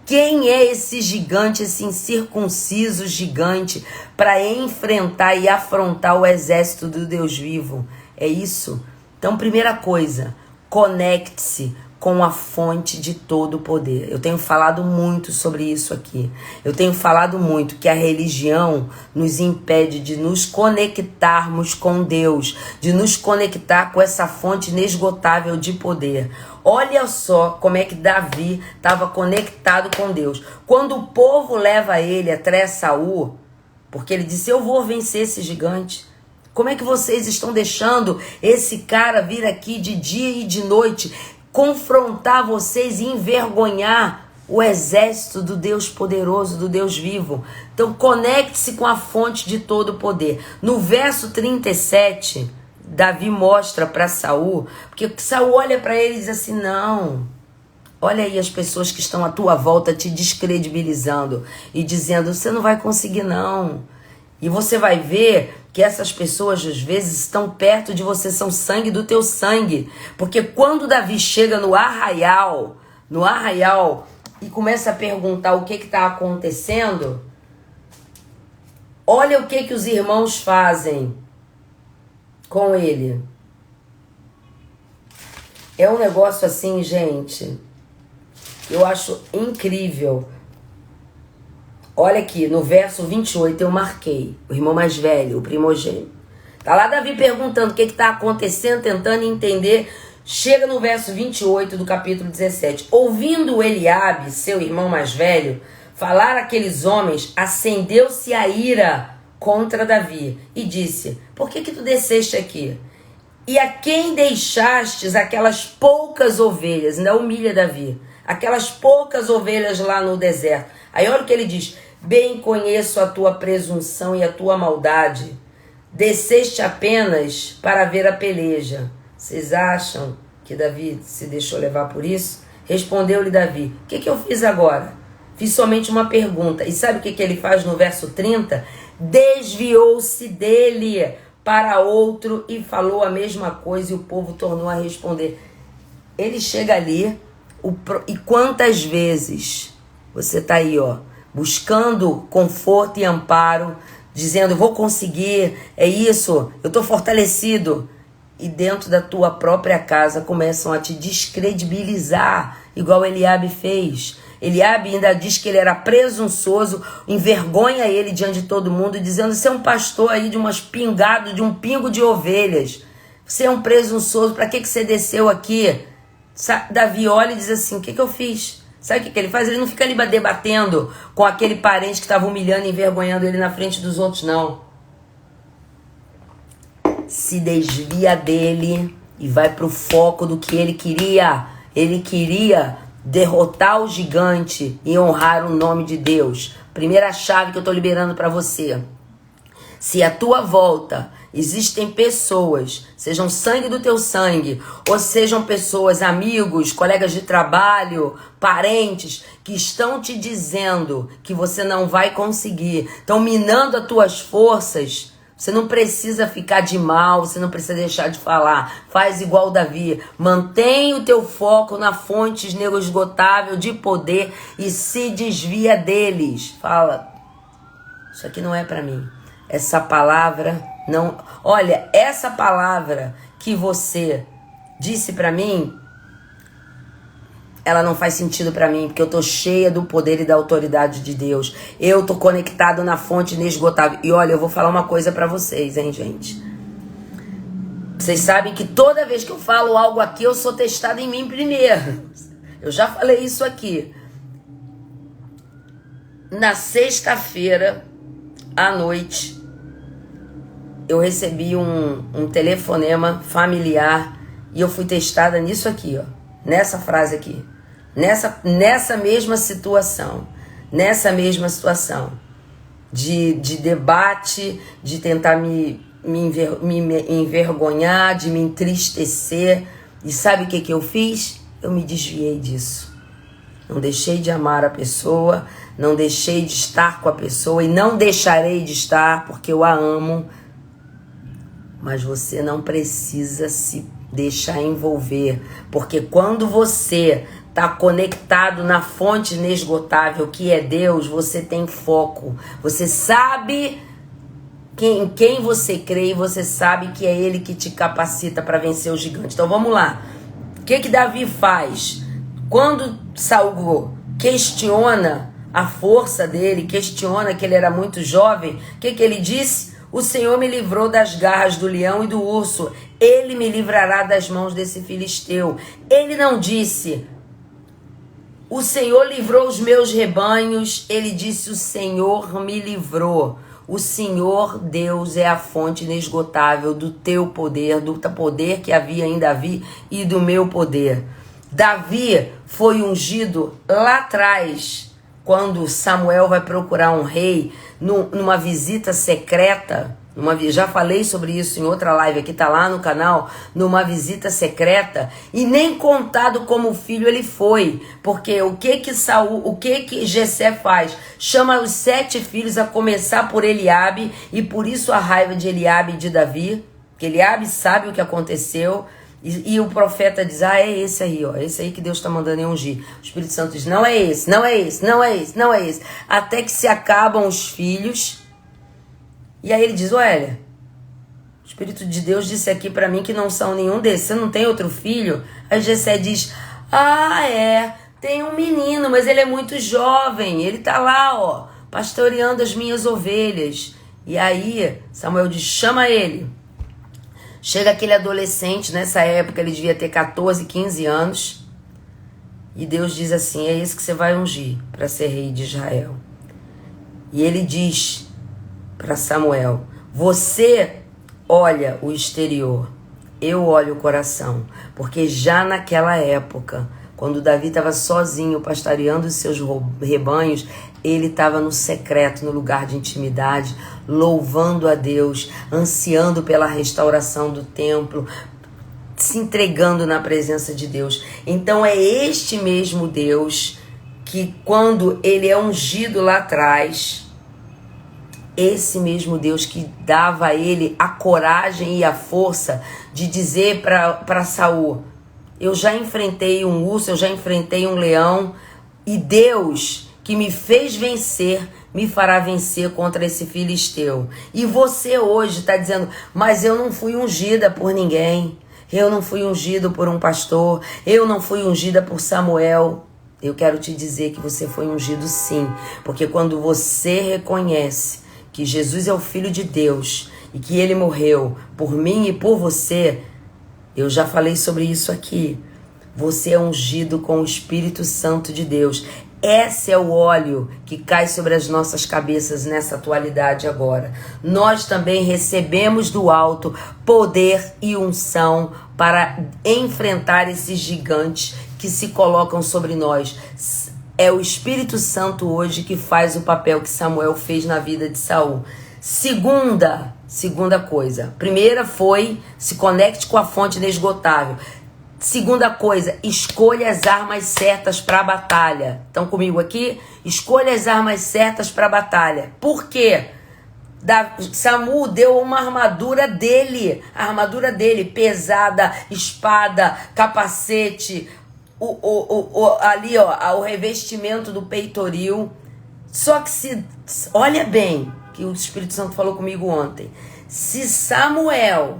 Quem é esse gigante, esse incircunciso gigante para enfrentar e afrontar o exército do Deus vivo? É isso? Então, primeira coisa, conecte-se com a fonte de todo o poder. Eu tenho falado muito sobre isso aqui. Eu tenho falado muito que a religião nos impede de nos conectarmos com Deus, de nos conectar com essa fonte inesgotável de poder. Olha só como é que Davi estava conectado com Deus. Quando o povo leva ele até Saul, porque ele disse, eu vou vencer esse gigante. Como é que vocês estão deixando esse cara vir aqui de dia e de noite, confrontar vocês e envergonhar o exército do Deus poderoso, do Deus vivo? Então conecte-se com a fonte de todo o poder. No verso 37, Davi mostra para Saul, porque Saul olha para ele e diz assim, não, olha aí as pessoas que estão à tua volta te descredibilizando e dizendo, você não vai conseguir não. E você vai ver que essas pessoas às vezes estão perto de você, são sangue do teu sangue. Porque quando Davi chega no arraial e começa a perguntar o que está acontecendo, olha o que os irmãos fazem com ele. É um negócio assim, gente, eu acho incrível. Olha aqui, no verso 28 eu marquei, o irmão mais velho, o primogênito. Tá lá Davi perguntando o que está acontecendo, tentando entender. Chega no verso 28 do capítulo 17. Ouvindo Eliabe, seu irmão mais velho, falar aqueles homens, acendeu-se a ira contra Davi e disse, por que tu desceste aqui? E a quem deixastes aquelas poucas ovelhas? Ainda humilha Davi. Aquelas poucas ovelhas lá no deserto. Aí olha o que ele diz. Bem conheço a tua presunção e a tua maldade. Desceste apenas para ver a peleja. Vocês acham que Davi se deixou levar por isso? Respondeu-lhe Davi. O que eu fiz agora? Fiz somente uma pergunta. E sabe o que ele faz no verso 30? Desviou-se dele para outro e falou a mesma coisa e o povo tornou a responder. Ele chega ali e quantas vezes você está aí, ó, buscando conforto e amparo, dizendo, vou conseguir, é isso, eu estou fortalecido. E dentro da tua própria casa começam a te descredibilizar, igual Eliabe fez. Eliabe ainda diz que ele era presunçoso, envergonha ele diante de todo mundo, dizendo, você é um pastor aí de umas pingadas, de um pingo de ovelhas. Você é um presunçoso, para que você desceu aqui? Davi olha e diz assim, o que eu fiz? Sabe o que ele faz? Ele não fica ali debatendo com aquele parente que estava humilhando e envergonhando ele na frente dos outros, não. se desvia dele e vai pro foco do que ele queria. Ele queria derrotar o gigante e honrar o nome de Deus. Primeira chave que eu tô liberando para você. Se à tua volta existem pessoas, sejam sangue do teu sangue, ou sejam pessoas, amigos, colegas de trabalho, parentes, que estão te dizendo que você não vai conseguir, estão minando as tuas forças, você não precisa ficar de mal, você não precisa deixar de falar. Faz igual Davi, mantém o teu foco na fonte inesgotável de poder e se desvia deles. Fala, isso aqui não é para mim. Essa palavra não... Olha, essa palavra que você disse pra mim, ela não faz sentido pra mim, porque eu tô cheia do poder e da autoridade de Deus. Eu tô conectado na fonte inesgotável. E olha, eu vou falar uma coisa pra vocês, hein, gente? Vocês sabem que toda vez que eu falo algo aqui, eu sou testado em mim primeiro. Eu já falei isso aqui. Na sexta-feira, à noite, eu recebi um telefonema familiar e eu fui testada nisso aqui, ó, nessa frase aqui, nessa mesma situação, de debate, de tentar me envergonhar, de me entristecer. E sabe o que eu fiz? Eu me desviei disso. Não deixei de amar a pessoa, não deixei de estar com a pessoa e não deixarei de estar porque eu a amo. Mas você não precisa se deixar envolver, porque quando você está conectado na fonte inesgotável que é Deus, você tem foco, você sabe em quem você crê e você sabe que é Ele que te capacita para vencer o gigante. Então vamos lá, o que Davi faz? Quando Saul questiona a força dele, questiona que ele era muito jovem, o que ele disse? O Senhor me livrou das garras do leão e do urso. Ele me livrará das mãos desse filisteu. Ele não disse, o Senhor livrou os meus rebanhos. Ele disse, o Senhor me livrou. O Senhor Deus é a fonte inesgotável do teu poder, do poder que havia em Davi e do meu poder. Davi foi ungido lá atrás, quando Samuel vai procurar um rei, numa visita secreta, já falei sobre isso em outra live aqui, tá lá no canal, numa visita secreta, e nem contado como filho ele foi, porque o que Jessé faz? Chama os 7 filhos, a começar por Eliabe, e por isso a raiva de Eliabe e de Davi, que Eliabe sabe o que aconteceu. E o profeta diz, é esse aí, ó, esse aí que Deus está mandando ungir. O Espírito Santo diz, não é esse, não é esse, não é esse, não é esse. Até que se acabam os filhos. E aí ele diz, olha, o Espírito de Deus disse aqui para mim que não são nenhum desses. Você não tem outro filho? Aí Jessé diz, tem um menino, mas ele é muito jovem. Ele tá lá, ó, pastoreando as minhas ovelhas. E aí Samuel diz, chama ele. Chega aquele adolescente, nessa época ele devia ter 14, 15 anos. E Deus diz assim, é esse que você vai ungir para ser rei de Israel. E ele diz para Samuel, você olha o exterior, eu olho o coração. Porque já naquela época, quando Davi estava sozinho pastoreando os seus rebanhos, ele estava no secreto, no lugar de intimidade, louvando a Deus, ansiando pela restauração do templo, se entregando na presença de Deus. Então é este mesmo Deus que, quando ele é ungido lá atrás, esse mesmo Deus que dava a ele a coragem e a força de dizer para Saul, eu já enfrentei um urso, eu já enfrentei um leão, e Deus que me fez vencer, me fará vencer contra esse filisteu. E você hoje está dizendo, mas eu não fui ungida por ninguém, eu não fui ungido por um pastor, eu não fui ungida por Samuel. Eu quero te dizer que você foi ungido sim, porque quando você reconhece que Jesus é o Filho de Deus e que Ele morreu por mim e por você, eu já falei sobre isso aqui, você é ungido com o Espírito Santo de Deus. Esse é o óleo que cai sobre as nossas cabeças nessa atualidade agora. Nós também recebemos do alto poder e unção para enfrentar esses gigantes que se colocam sobre nós. É o Espírito Santo hoje que faz o papel que Samuel fez na vida de Saul. Segunda coisa. Primeira foi, se conecte com a fonte inesgotável. Segunda coisa, escolha as armas certas para a batalha. Estão comigo aqui? Escolha as armas certas para a batalha. Por quê? Samuel deu uma armadura dele. A armadura dele, pesada, espada, capacete, ali ó, o revestimento do peitoril. Só que olha bem, que o Espírito Santo falou comigo ontem. Se Samuel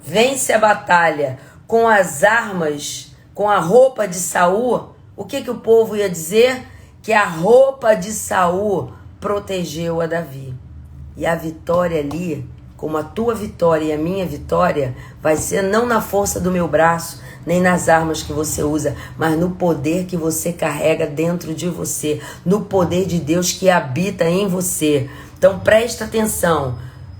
vence a batalha com as armas, com a roupa de Saul, o que o povo ia dizer? Que a roupa de Saul protegeu a Davi. E a vitória ali, como a tua vitória e a minha vitória, vai ser não na força do meu braço, nem nas armas que você usa, mas no poder que você carrega dentro de você, no poder de Deus que habita em você. Então presta atenção.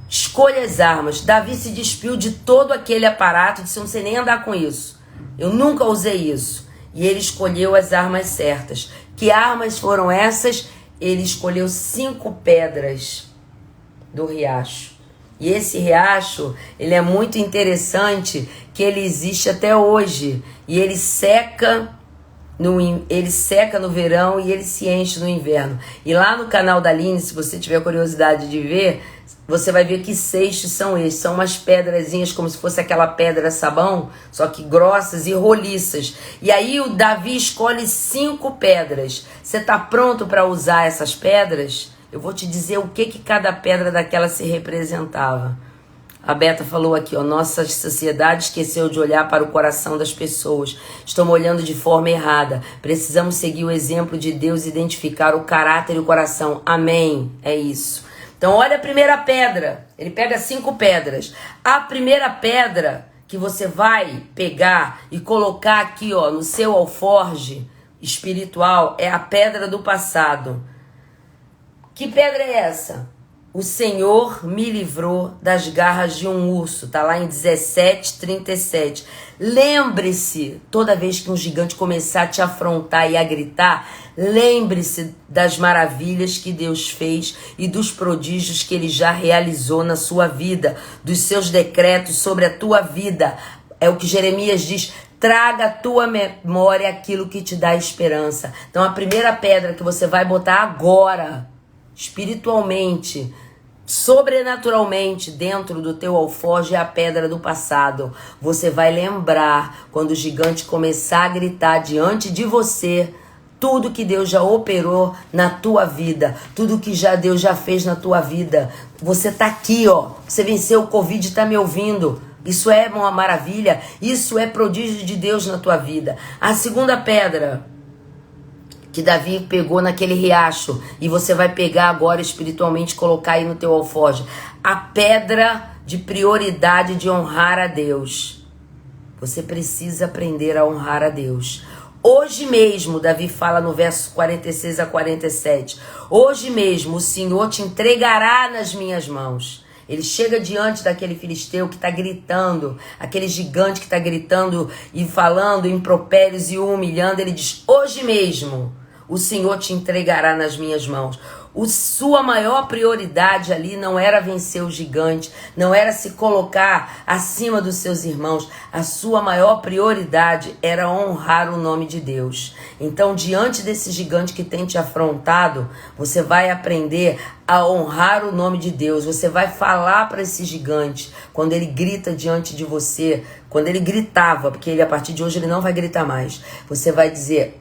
Escolha as armas. Davi se despiu de todo aquele aparato, disse, eu não sei nem andar com isso. Eu nunca usei isso. E ele escolheu as armas certas. Que armas foram essas? Ele escolheu 5 pedras do riacho. E esse riacho, ele é muito interessante, que ele existe até hoje. E ele seca no verão e ele se enche no inverno. E lá no canal da Aline, se você tiver curiosidade de ver, você vai ver que seixos são esses. São umas pedrazinhas como se fosse aquela pedra sabão, só que grossas e roliças. E aí o Davi escolhe 5 pedras. Você está pronto para usar essas pedras? Eu vou te dizer o que cada pedra daquela se representava. A Beta falou aqui, ó, nossa sociedade esqueceu de olhar para o coração das pessoas. Estamos olhando de forma errada. Precisamos seguir o exemplo de Deus e identificar o caráter e o coração. Amém. É isso. Então olha a primeira pedra. Ele pega 5 pedras. A primeira pedra que você vai pegar e colocar aqui, ó, no seu alforje espiritual é a pedra do passado. Que pedra é essa? O Senhor me livrou das garras de um urso. Está lá em 17:37. Lembre-se, toda vez que um gigante começar a te afrontar e a gritar, lembre-se das maravilhas que Deus fez e dos prodígios que Ele já realizou na sua vida, dos seus decretos sobre a tua vida. É o que Jeremias diz. Traga à tua memória aquilo que te dá esperança. Então a primeira pedra que você vai botar agora, espiritualmente, sobrenaturalmente, dentro do teu alforje é a pedra do passado. Você vai lembrar quando o gigante começar a gritar diante de você, tudo que Deus já operou na tua vida, tudo que Deus já fez na tua vida. Você tá aqui, ó. Você venceu o Covid e tá me ouvindo. Isso é uma maravilha. Isso é prodígio de Deus na tua vida. A segunda pedra que Davi pegou naquele riacho, e você vai pegar agora espiritualmente, colocar aí no teu alforje, a pedra de prioridade de honrar a Deus. Você precisa aprender a honrar a Deus. Hoje mesmo, Davi fala no verso 46 a 47, hoje mesmo o Senhor te entregará nas minhas mãos. Ele chega diante daquele filisteu que está gritando, aquele gigante que está gritando e falando impropérios e o humilhando. Ele diz, hoje mesmo o Senhor te entregará nas minhas mãos. Sua maior prioridade ali não era vencer o gigante, não era se colocar acima dos seus irmãos. A sua maior prioridade era honrar o nome de Deus. Então, diante desse gigante que tem te afrontado, você vai aprender a honrar o nome de Deus. Você vai falar para esse gigante, quando ele grita diante de você, quando ele gritava, porque ele, a partir de hoje ele não vai gritar mais. Você vai dizer,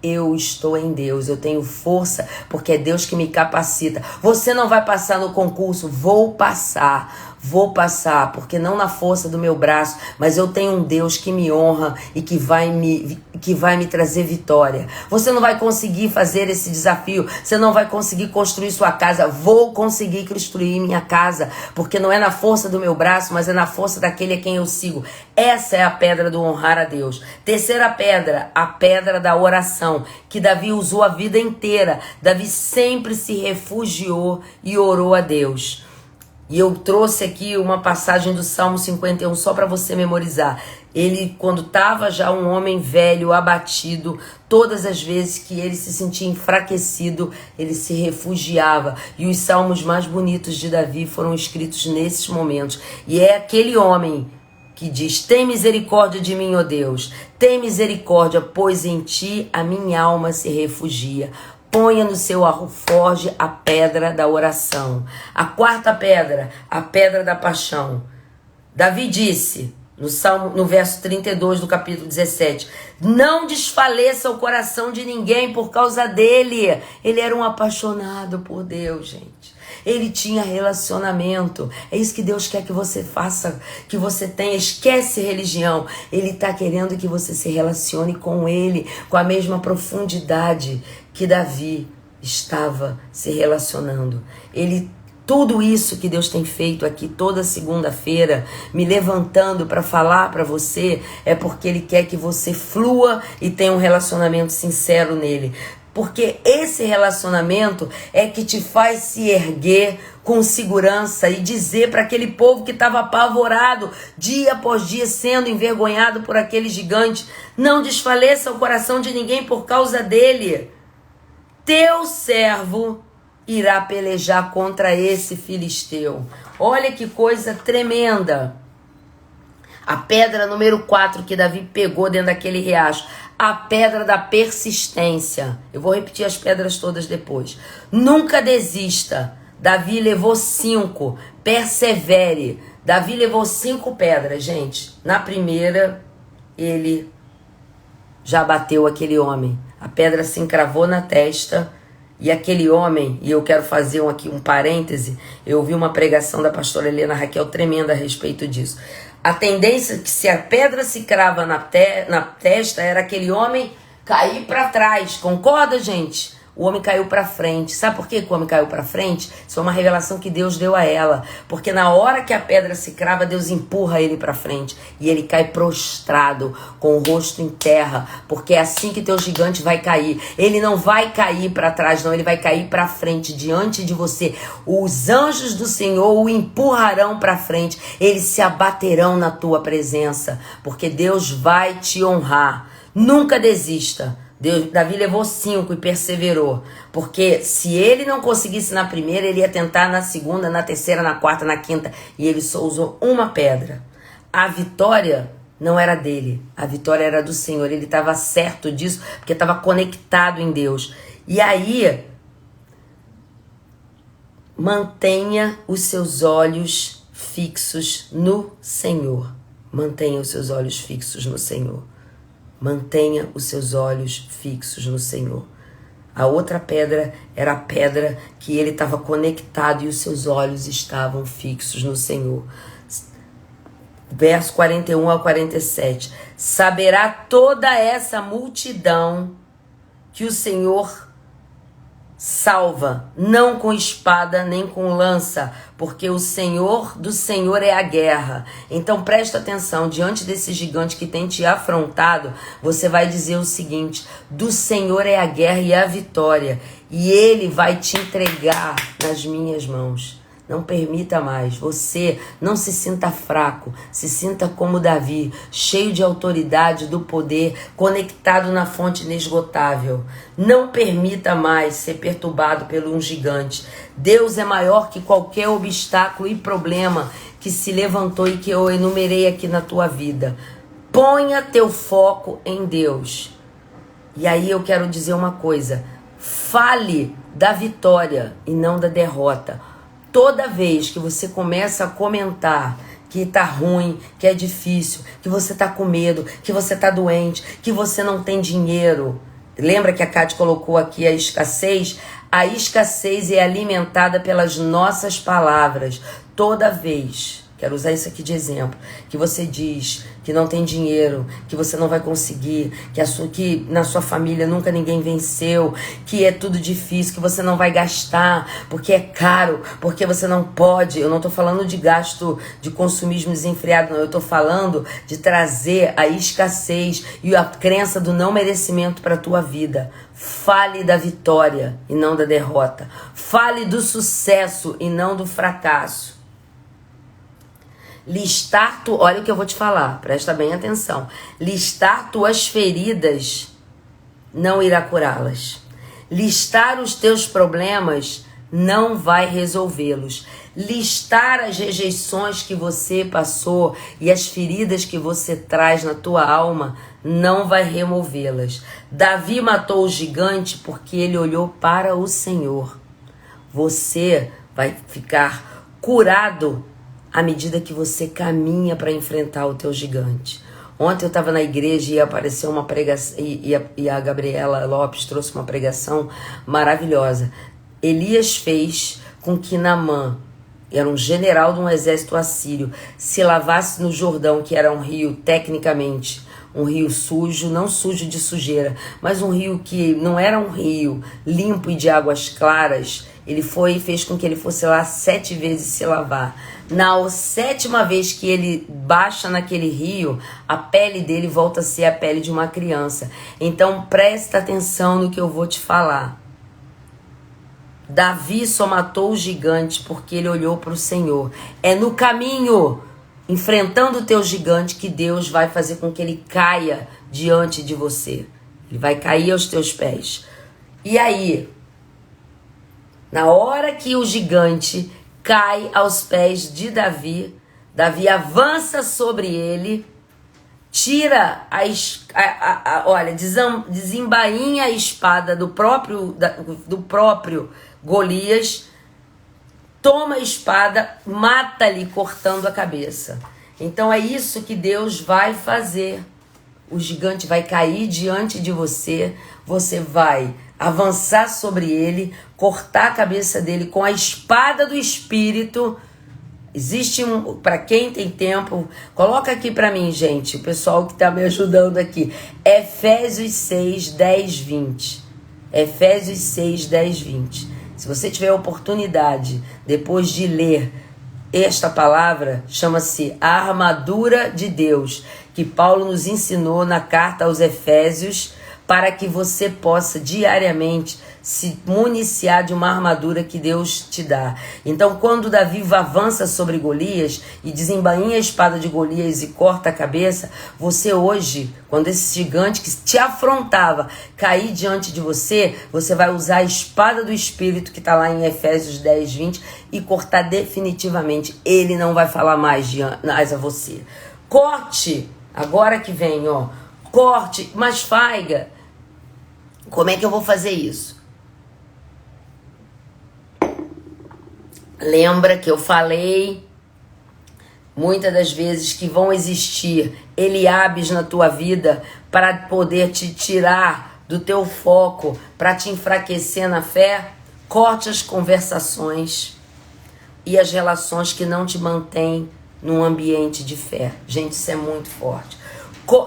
eu estou em Deus, eu tenho força, porque é Deus que me capacita. Você não vai passar no concurso, vou passar. vou passar, porque não na força do meu braço, mas eu tenho um Deus que me honra e que vai me trazer vitória. Você não vai conseguir fazer esse desafio, você não vai conseguir construir sua casa. Vou conseguir construir minha casa, porque não é na força do meu braço, mas é na força daquele a quem eu sigo. Essa é a pedra do honrar a Deus. Terceira pedra, a pedra da oração, que Davi usou a vida inteira. Davi sempre se refugiou e orou a Deus. E eu trouxe aqui uma passagem do Salmo 51 só para você memorizar. Ele, quando estava já um homem velho, abatido, todas as vezes que ele se sentia enfraquecido, ele se refugiava. E os salmos mais bonitos de Davi foram escritos nesses momentos. E é aquele homem que diz: tem misericórdia de mim, ó Deus, tem misericórdia, pois em ti a minha alma se refugia. Ponha no seu alforje a pedra da oração. A quarta pedra, a pedra da paixão. Davi disse, no verso 32 do capítulo 17, não desfaleça o coração de ninguém por causa dele. Ele era um apaixonado por Deus, gente. Ele tinha relacionamento. É isso que Deus quer que você faça, que você tenha. Esquece religião. Ele está querendo que você se relacione com Ele, com a mesma profundidade que Davi estava se relacionando. Tudo isso que Deus tem feito aqui toda segunda-feira, me levantando para falar para você, é porque Ele quer que você flua e tenha um relacionamento sincero nele. Porque esse relacionamento é que te faz se erguer com segurança e dizer para aquele povo que estava apavorado, dia após dia, sendo envergonhado por aquele gigante: não desfaleça o coração de ninguém por causa dele. Teu servo irá pelejar contra esse filisteu. Olha que coisa tremenda. A pedra número 4 que Davi pegou dentro daquele riacho. A pedra da persistência. Eu vou repetir as pedras todas depois. Nunca desista. Davi levou 5. Persevere. Davi levou 5 pedras, gente. Na primeira, ele já bateu aquele homem. A pedra se encravou na testa. E aquele homem, e eu quero fazer aqui um parêntese, eu ouvi uma pregação da pastora Helena Raquel tremenda a respeito disso. A tendência que se a pedra se crava na testa era aquele homem cair para trás. Concorda, gente? O homem caiu para frente. Sabe por que o homem caiu para frente? Isso é uma revelação que Deus deu a ela. Porque na hora que a pedra se crava, Deus empurra ele para frente. E ele cai prostrado, com o rosto em terra. Porque é assim que teu gigante vai cair. Ele não vai cair para trás, não. Ele vai cair para frente, diante de você. Os anjos do Senhor o empurrarão para frente. Eles se abaterão na tua presença. Porque Deus vai te honrar. Nunca desista. Davi levou 5 e perseverou, porque se ele não conseguisse na primeira, ele ia tentar na segunda, na terceira, na quarta, na quinta, e ele só usou uma pedra. A vitória não era dele, a vitória era do Senhor. Ele estava certo disso, porque estava conectado em Deus. E aí, mantenha os seus olhos fixos no Senhor. Mantenha os seus olhos fixos no Senhor. Mantenha os seus olhos fixos no Senhor. A outra pedra era a pedra que ele estava conectado e os seus olhos estavam fixos no Senhor. Verso 41 ao 47. Saberá toda essa multidão que o Senhor salva, não com espada nem com lança, porque o Senhor do Senhor é a guerra. Então presta atenção, diante desse gigante que tem te afrontado, você vai dizer o seguinte: do Senhor é a guerra e a vitória, e Ele vai te entregar nas minhas mãos. Não permita mais. Você não se sinta fraco. Se sinta como Davi, cheio de autoridade, do poder, conectado na fonte inesgotável. Não permita mais ser perturbado por um gigante. Deus é maior que qualquer obstáculo e problema que se levantou e que eu enumerei aqui na tua vida. Ponha teu foco em Deus. E aí eu quero dizer uma coisa. Fale da vitória e não da derrota. Toda vez que você começa a comentar que tá ruim, que é difícil, que você tá com medo, que você tá doente, que você não tem dinheiro. Lembra que a Cátia colocou aqui a escassez? A escassez é alimentada pelas nossas palavras. toda vez, quero usar isso aqui de exemplo, que você diz que não tem dinheiro, que você não vai conseguir, que na sua família nunca ninguém venceu, que é tudo difícil, que você não vai gastar, porque é caro, porque você não pode. Eu não estou falando de gasto de consumismo desenfreado, não. Eu estou falando de trazer a escassez e a crença do não merecimento para a tua vida. Fale da vitória e não da derrota. Fale do sucesso e não do fracasso. Olha o que eu vou te falar, presta bem atenção. Listar tuas feridas não irá curá-las. Listar os teus problemas não vai resolvê-los. Listar as rejeições que você passou e as feridas que você traz na tua alma não vai removê-las. Davi matou o gigante porque ele olhou para o Senhor. Você vai ficar curado à medida que você caminha para enfrentar o teu gigante. Ontem eu estava na igreja e apareceu uma pregação, e a Gabriela Lopes trouxe uma pregação maravilhosa. Elias fez com que Naamã, era um general de um exército assírio, se lavasse no Jordão, que era um rio, tecnicamente, um rio sujo, não sujo de sujeira, mas um rio que não era um rio limpo e de águas claras. Ele foi e fez com que ele fosse lá 7 vezes se lavar. Na 7ª vez que ele baixa naquele rio, a pele dele volta a ser a pele de uma criança. Então presta atenção no que eu vou te falar. Davi só matou o gigante porque ele olhou para o Senhor. É no caminho, enfrentando o teu gigante, que Deus vai fazer com que ele caia diante de você. Ele vai cair aos teus pés. E aí, na hora que o gigante cai aos pés de Davi, Davi avança sobre ele, tira desembainha a espada do próprio Golias, toma a espada, mata-lhe cortando a cabeça. Então é isso que Deus vai fazer. O gigante vai cair diante de você, você vai avançar sobre ele, cortar a cabeça dele com a espada do Espírito. Existe para quem tem tempo, coloca aqui para mim, gente, o pessoal que está me ajudando aqui, Efésios 6, 10, 20. Efésios 6, 10, 20. Se você tiver a oportunidade, depois de ler esta palavra, chama-se a armadura de Deus, que Paulo nos ensinou na carta aos Efésios, para que você possa diariamente se municiar de uma armadura que Deus te dá. Então, quando Davi avança sobre Golias e desembainha a espada de Golias e corta a cabeça, você hoje, quando esse gigante que te afrontava cair diante de você, você vai usar a espada do Espírito, que está lá em Efésios 10, 20, e cortar definitivamente. Ele não vai falar mais a você. Corte, agora que vem, ó. Corte, mas Faiga, como é que eu vou fazer isso? Lembra que eu falei muitas das vezes que vão existir Eliabes na tua vida para poder te tirar do teu foco, para te enfraquecer na fé? Corte as conversações e as relações que não te mantêm num ambiente de fé. Gente, isso é muito forte.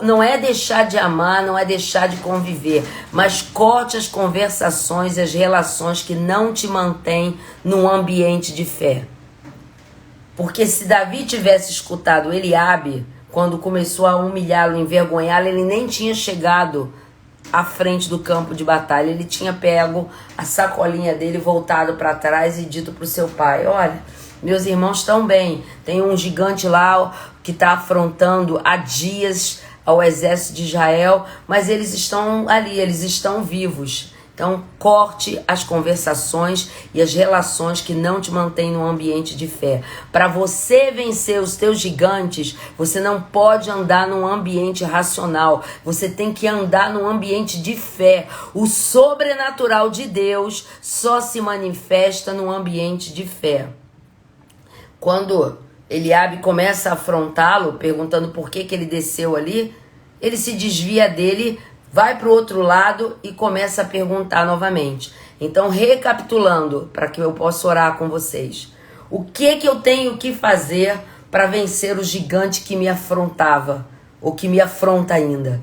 Não é deixar de amar, não é deixar de conviver, mas corte as conversações e as relações que não te mantêm num ambiente de fé. Porque se Davi tivesse escutado Eliabe, quando começou a humilhá-lo, envergonhá-lo, ele nem tinha chegado à frente do campo de batalha. Ele tinha pego a sacolinha dele, voltado para trás e dito para o seu pai: olha, meus irmãos estão bem, tem um gigante lá que está afrontando há dias ao exército de Israel, mas eles estão ali, eles estão vivos. Então, corte as conversações e as relações que não te mantêm num ambiente de fé. Para você vencer os teus gigantes, você não pode andar num ambiente racional. Você tem que andar num ambiente de fé. O sobrenatural de Deus só se manifesta num ambiente de fé. Quando Eliabe começa a afrontá-lo, perguntando por que ele desceu ali, ele se desvia dele, vai para o outro lado e começa a perguntar novamente. Então, recapitulando, para que eu possa orar com vocês. O que eu tenho que fazer para vencer o gigante que me afrontava, ou que me afronta ainda?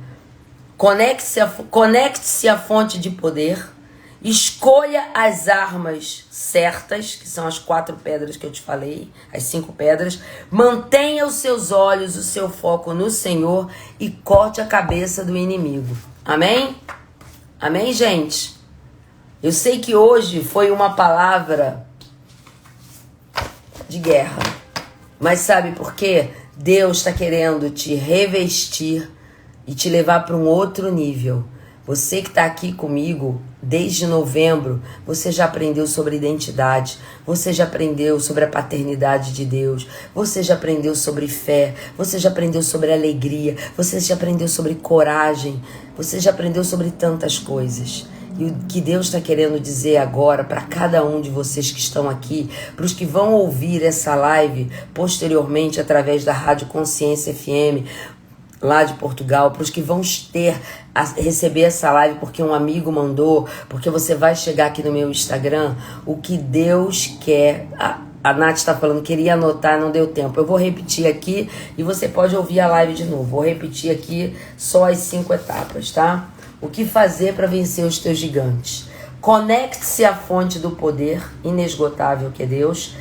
Conecte-se à fonte de poder, escolha as armas certas, que são as 4 pedras que eu te falei, as 5 pedras, mantenha os seus olhos, o seu foco no Senhor e corte a cabeça do inimigo. Amém? Amém, gente? Eu sei que hoje foi uma palavra de guerra, mas sabe por quê? Deus está querendo te revestir e te levar para um outro nível. Você que está aqui comigo desde novembro, você já aprendeu sobre identidade, você já aprendeu sobre a paternidade de Deus, você já aprendeu sobre fé, você já aprendeu sobre alegria, você já aprendeu sobre coragem, você já aprendeu sobre tantas coisas. E o que Deus está querendo dizer agora para cada um de vocês que estão aqui, para os que vão ouvir essa live posteriormente através da Rádio Consciência FM, lá de Portugal, para os que vão receber essa live porque um amigo mandou, porque você vai chegar aqui no meu Instagram, o que Deus quer. A Nath está falando, queria anotar, não deu tempo. Eu vou repetir aqui e você pode ouvir a live de novo. Vou repetir aqui só as 5 etapas, tá? O que fazer para vencer os teus gigantes? Conecte-se à fonte do poder inesgotável que é Deus.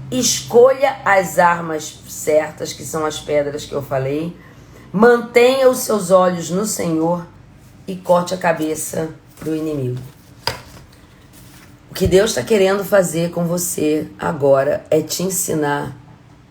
Escolha as armas certas, que são as pedras que eu falei. Mantenha os seus olhos no Senhor e corte a cabeça do inimigo. O que Deus está querendo fazer com você agora é te ensinar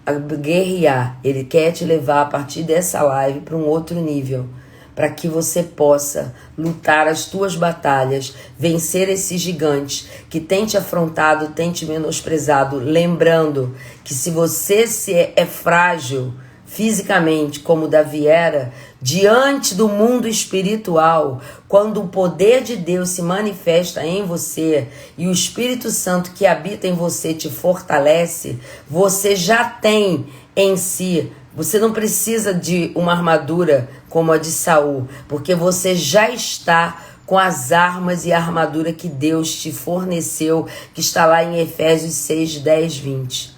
a guerrear. Ele quer te levar a partir dessa live para um outro nível, para que você possa lutar as tuas batalhas, vencer esses gigantes que tem te afrontado, tem te menosprezado, lembrando que se você é frágil fisicamente, como Davi era, diante do mundo espiritual, quando o poder de Deus se manifesta em você e o Espírito Santo que habita em você te fortalece, você já tem em si. Você não precisa de uma armadura como a de Saul, porque você já está com as armas e a armadura que Deus te forneceu, que está lá em Efésios 6, 10, 20,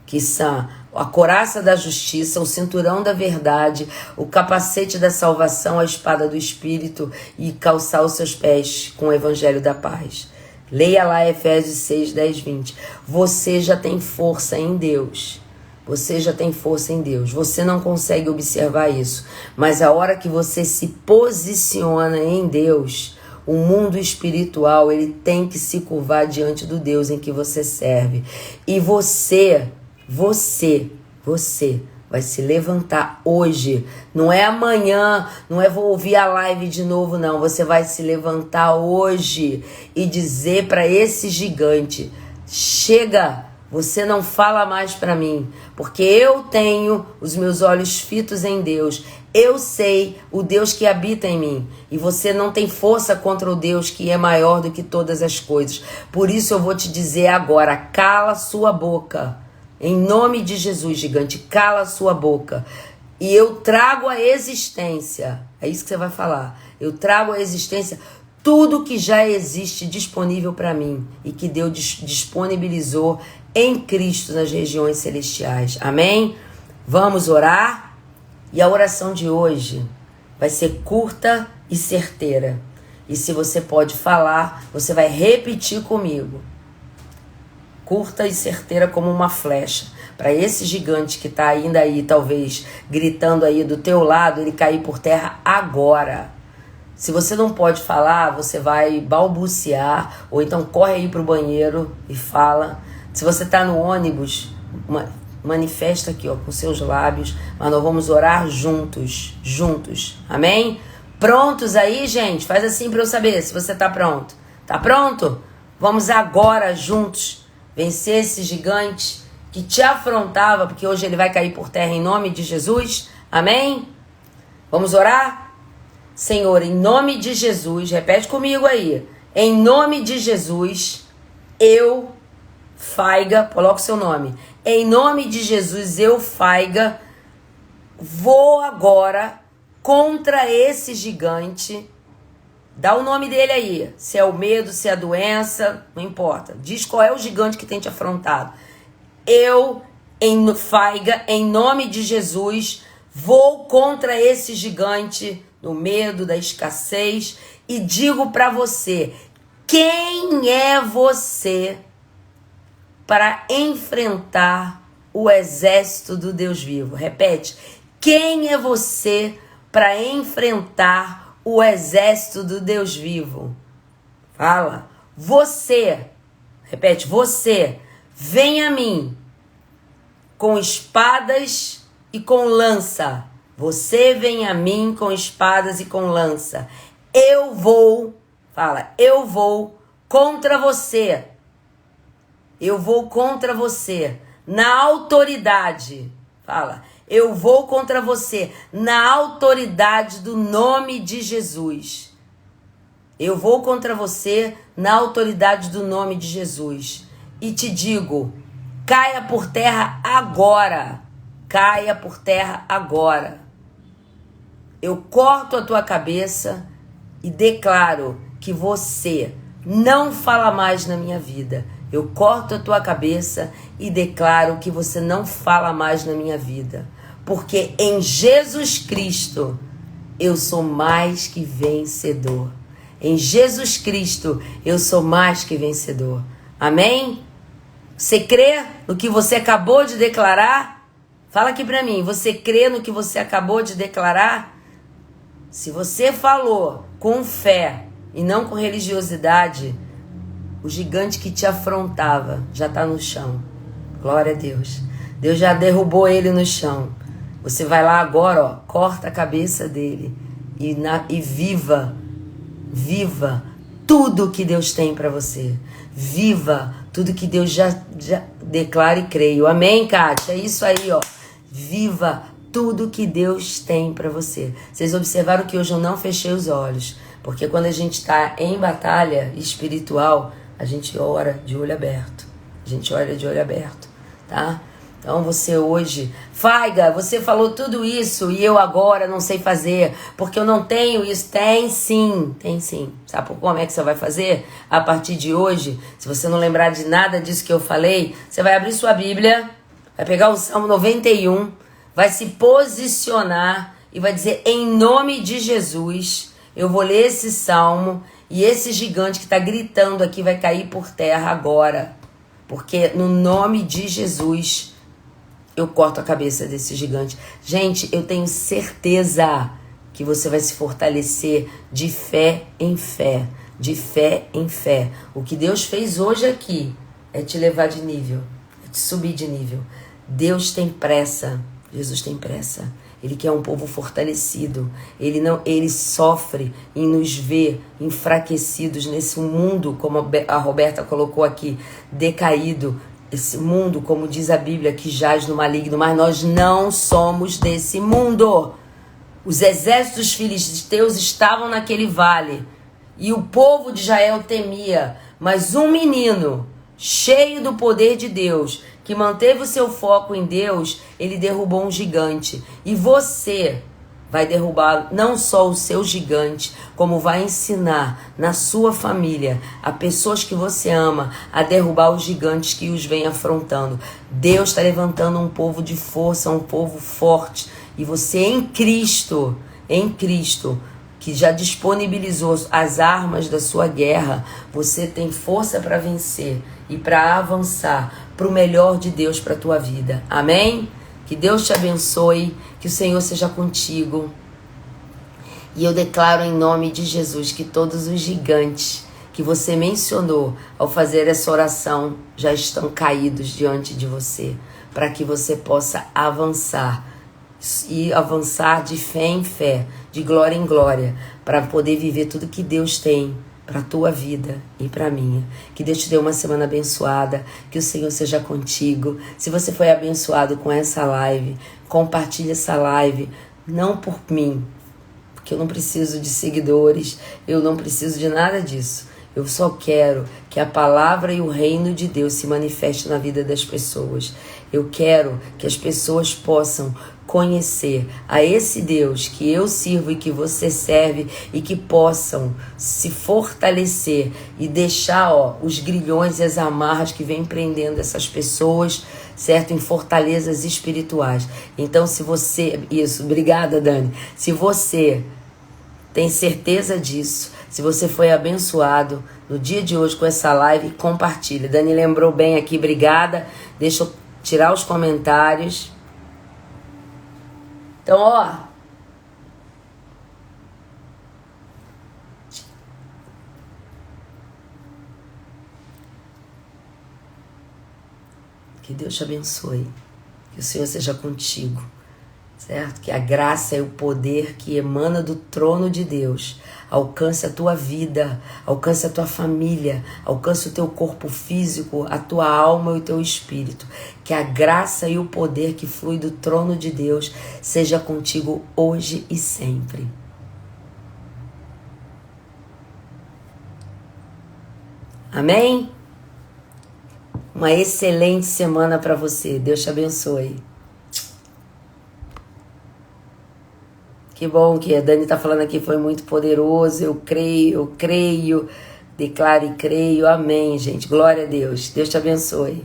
que são a couraça da justiça, o cinturão da verdade, o capacete da salvação, a espada do Espírito e calçar os seus pés com o evangelho da paz. Leia lá Efésios 6, 10, 20. Você já tem força em Deus. Você já tem força em Deus. Você não consegue observar isso. Mas a hora que você se posiciona em Deus, o mundo espiritual, ele tem que se curvar diante do Deus em que você serve. E você vai se levantar hoje. Não é amanhã, não é vou ouvir a live de novo, não. Você vai se levantar hoje e dizer para esse gigante: chega, você não fala mais para mim, porque eu tenho os meus olhos fitos em Deus. Eu sei o Deus que habita em mim. E você não tem força contra o Deus que é maior do que todas as coisas. Por isso eu vou te dizer agora: cala sua boca. Em nome de Jesus, gigante, cala a sua boca. E eu trago à existência, é isso que você vai falar, eu trago à existência tudo que já existe disponível para mim e que Deus disponibilizou em Cristo nas regiões celestiais. Amém? Vamos orar? E a oração de hoje vai ser curta e certeira. E se você pode falar, você vai repetir comigo. Curta e certeira como uma flecha, para esse gigante que está ainda aí, talvez, gritando aí do teu lado, ele cair por terra agora. Se você não pode falar, você vai balbuciar, ou então corre aí para o banheiro e fala. Se você está no ônibus, manifesta aqui, ó, com seus lábios, mas nós vamos orar juntos, amém? Prontos aí, gente? Faz assim para eu saber se você está pronto. Tá pronto? Vamos agora juntos vencer esse gigante que te afrontava, porque hoje ele vai cair por terra em nome de Jesus. Amém? Vamos orar? Senhor, em nome de Jesus, repete comigo aí. Em nome de Jesus, eu, Faiga, coloca o seu nome. Em nome de Jesus, eu, Faiga, vou agora contra esse gigante. Dá o nome dele aí, se é o medo, se é a doença, não importa. Diz qual é o gigante que tem te afrontado. eu, Faiga, em nome de Jesus, vou contra esse gigante do medo, da escassez e digo para você, quem é você para enfrentar o exército do Deus vivo? Repete, quem é você para enfrentar o exército do Deus vivo? Fala, você, repete, você, vem a mim com espadas e com lança. Você vem a mim com espadas e com lança. Eu vou, fala, eu vou contra você. Eu vou contra você na autoridade. Fala, eu vou contra você na autoridade do nome de Jesus. Eu vou contra você na autoridade do nome de Jesus. E te digo, caia por terra agora. Caia por terra agora. Eu corto a tua cabeça e declaro que você não fala mais na minha vida. Eu corto a tua cabeça e declaro que você não fala mais na minha vida. Porque em Jesus Cristo eu sou mais que vencedor. Em Jesus Cristo eu sou mais que vencedor. Amém? Você crê no que você acabou de declarar? Fala aqui pra mim, você crê no que você acabou de declarar? Se você falou com fé e não com religiosidade, o gigante que te afrontava já está no chão. Glória a Deus. Deus já derrubou ele no chão. Você vai lá agora, ó, corta a cabeça dele e viva tudo que Deus tem para você. Viva tudo que Deus já declara e creio. Amém, Kátia? É isso aí, ó. Viva tudo que Deus tem para você. Vocês observaram que hoje eu não fechei os olhos, porque quando a gente está em batalha espiritual, a gente ora de olho aberto. A gente olha de olho aberto, tá? Então você hoje, Faiga, você falou tudo isso e eu agora não sei fazer, porque eu não tenho isso. Tem sim. Sabe como é que você vai fazer? A partir de hoje, se você não lembrar de nada disso que eu falei, você vai abrir sua Bíblia, vai pegar o Salmo 91, vai se posicionar e vai dizer, em nome de Jesus, eu vou ler esse salmo e esse gigante que está gritando aqui vai cair por terra agora. Porque no nome de Jesus, eu corto a cabeça desse gigante. Gente, eu tenho certeza que você vai se fortalecer de fé em fé. De fé em fé. O que Deus fez hoje aqui é te levar de nível, é te subir de nível. Deus tem pressa. Jesus tem pressa. Ele quer um povo fortalecido. Ele sofre em nos ver enfraquecidos nesse mundo, como a Roberta colocou aqui, decaído. Esse mundo, como diz a Bíblia, que jaz no maligno, mas nós não somos desse mundo. Os exércitos dos filisteus estavam naquele vale e o povo de Israel temia, mas um menino cheio do poder de Deus, que manteve o seu foco em Deus, ele derrubou um gigante. E você vai derrubar não só o seu gigante, como vai ensinar na sua família, a pessoas que você ama, a derrubar os gigantes que os vêm afrontando. Deus está levantando um povo de força, um povo forte. E você em Cristo, que já disponibilizou as armas da sua guerra, você tem força para vencer e para avançar para o melhor de Deus para a tua vida. Amém? Que Deus te abençoe, que o Senhor seja contigo. E eu declaro em nome de Jesus que todos os gigantes que você mencionou ao fazer essa oração já estão caídos diante de você, para que você possa avançar e avançar de fé em fé, de glória em glória, para poder viver tudo que Deus tem para a tua vida e para a minha. Que Deus te dê uma semana abençoada, que o Senhor seja contigo. Se você foi abençoado com essa live, compartilhe essa live, não por mim, porque eu não preciso de seguidores, eu não preciso de nada disso. Eu só quero que a palavra e o reino de Deus se manifeste na vida das pessoas. Eu quero que as pessoas possam conhecer a esse Deus que eu sirvo e que você serve, e que possam se fortalecer e deixar os grilhões e as amarras que vêm prendendo essas pessoas certo? Em fortalezas espirituais. Então, se você... Isso, obrigada, Dani. Se você tem certeza disso, se você foi abençoado no dia de hoje com essa live, compartilha. Dani lembrou bem aqui, obrigada. Deixa eu tirar os comentários. Então, ó... Que Deus te abençoe. Que o Senhor seja contigo, certo? Que a graça e o poder que emana do trono de Deus alcance a tua vida, alcance a tua família, alcance o teu corpo físico, a tua alma e o teu espírito. Que a graça e o poder que flui do trono de Deus seja contigo hoje e sempre. Amém? Uma excelente semana para você. Deus te abençoe. Que bom que a Dani está falando aqui, foi muito poderoso. Eu creio, declaro e creio. Amém, gente. Glória a Deus. Deus te abençoe.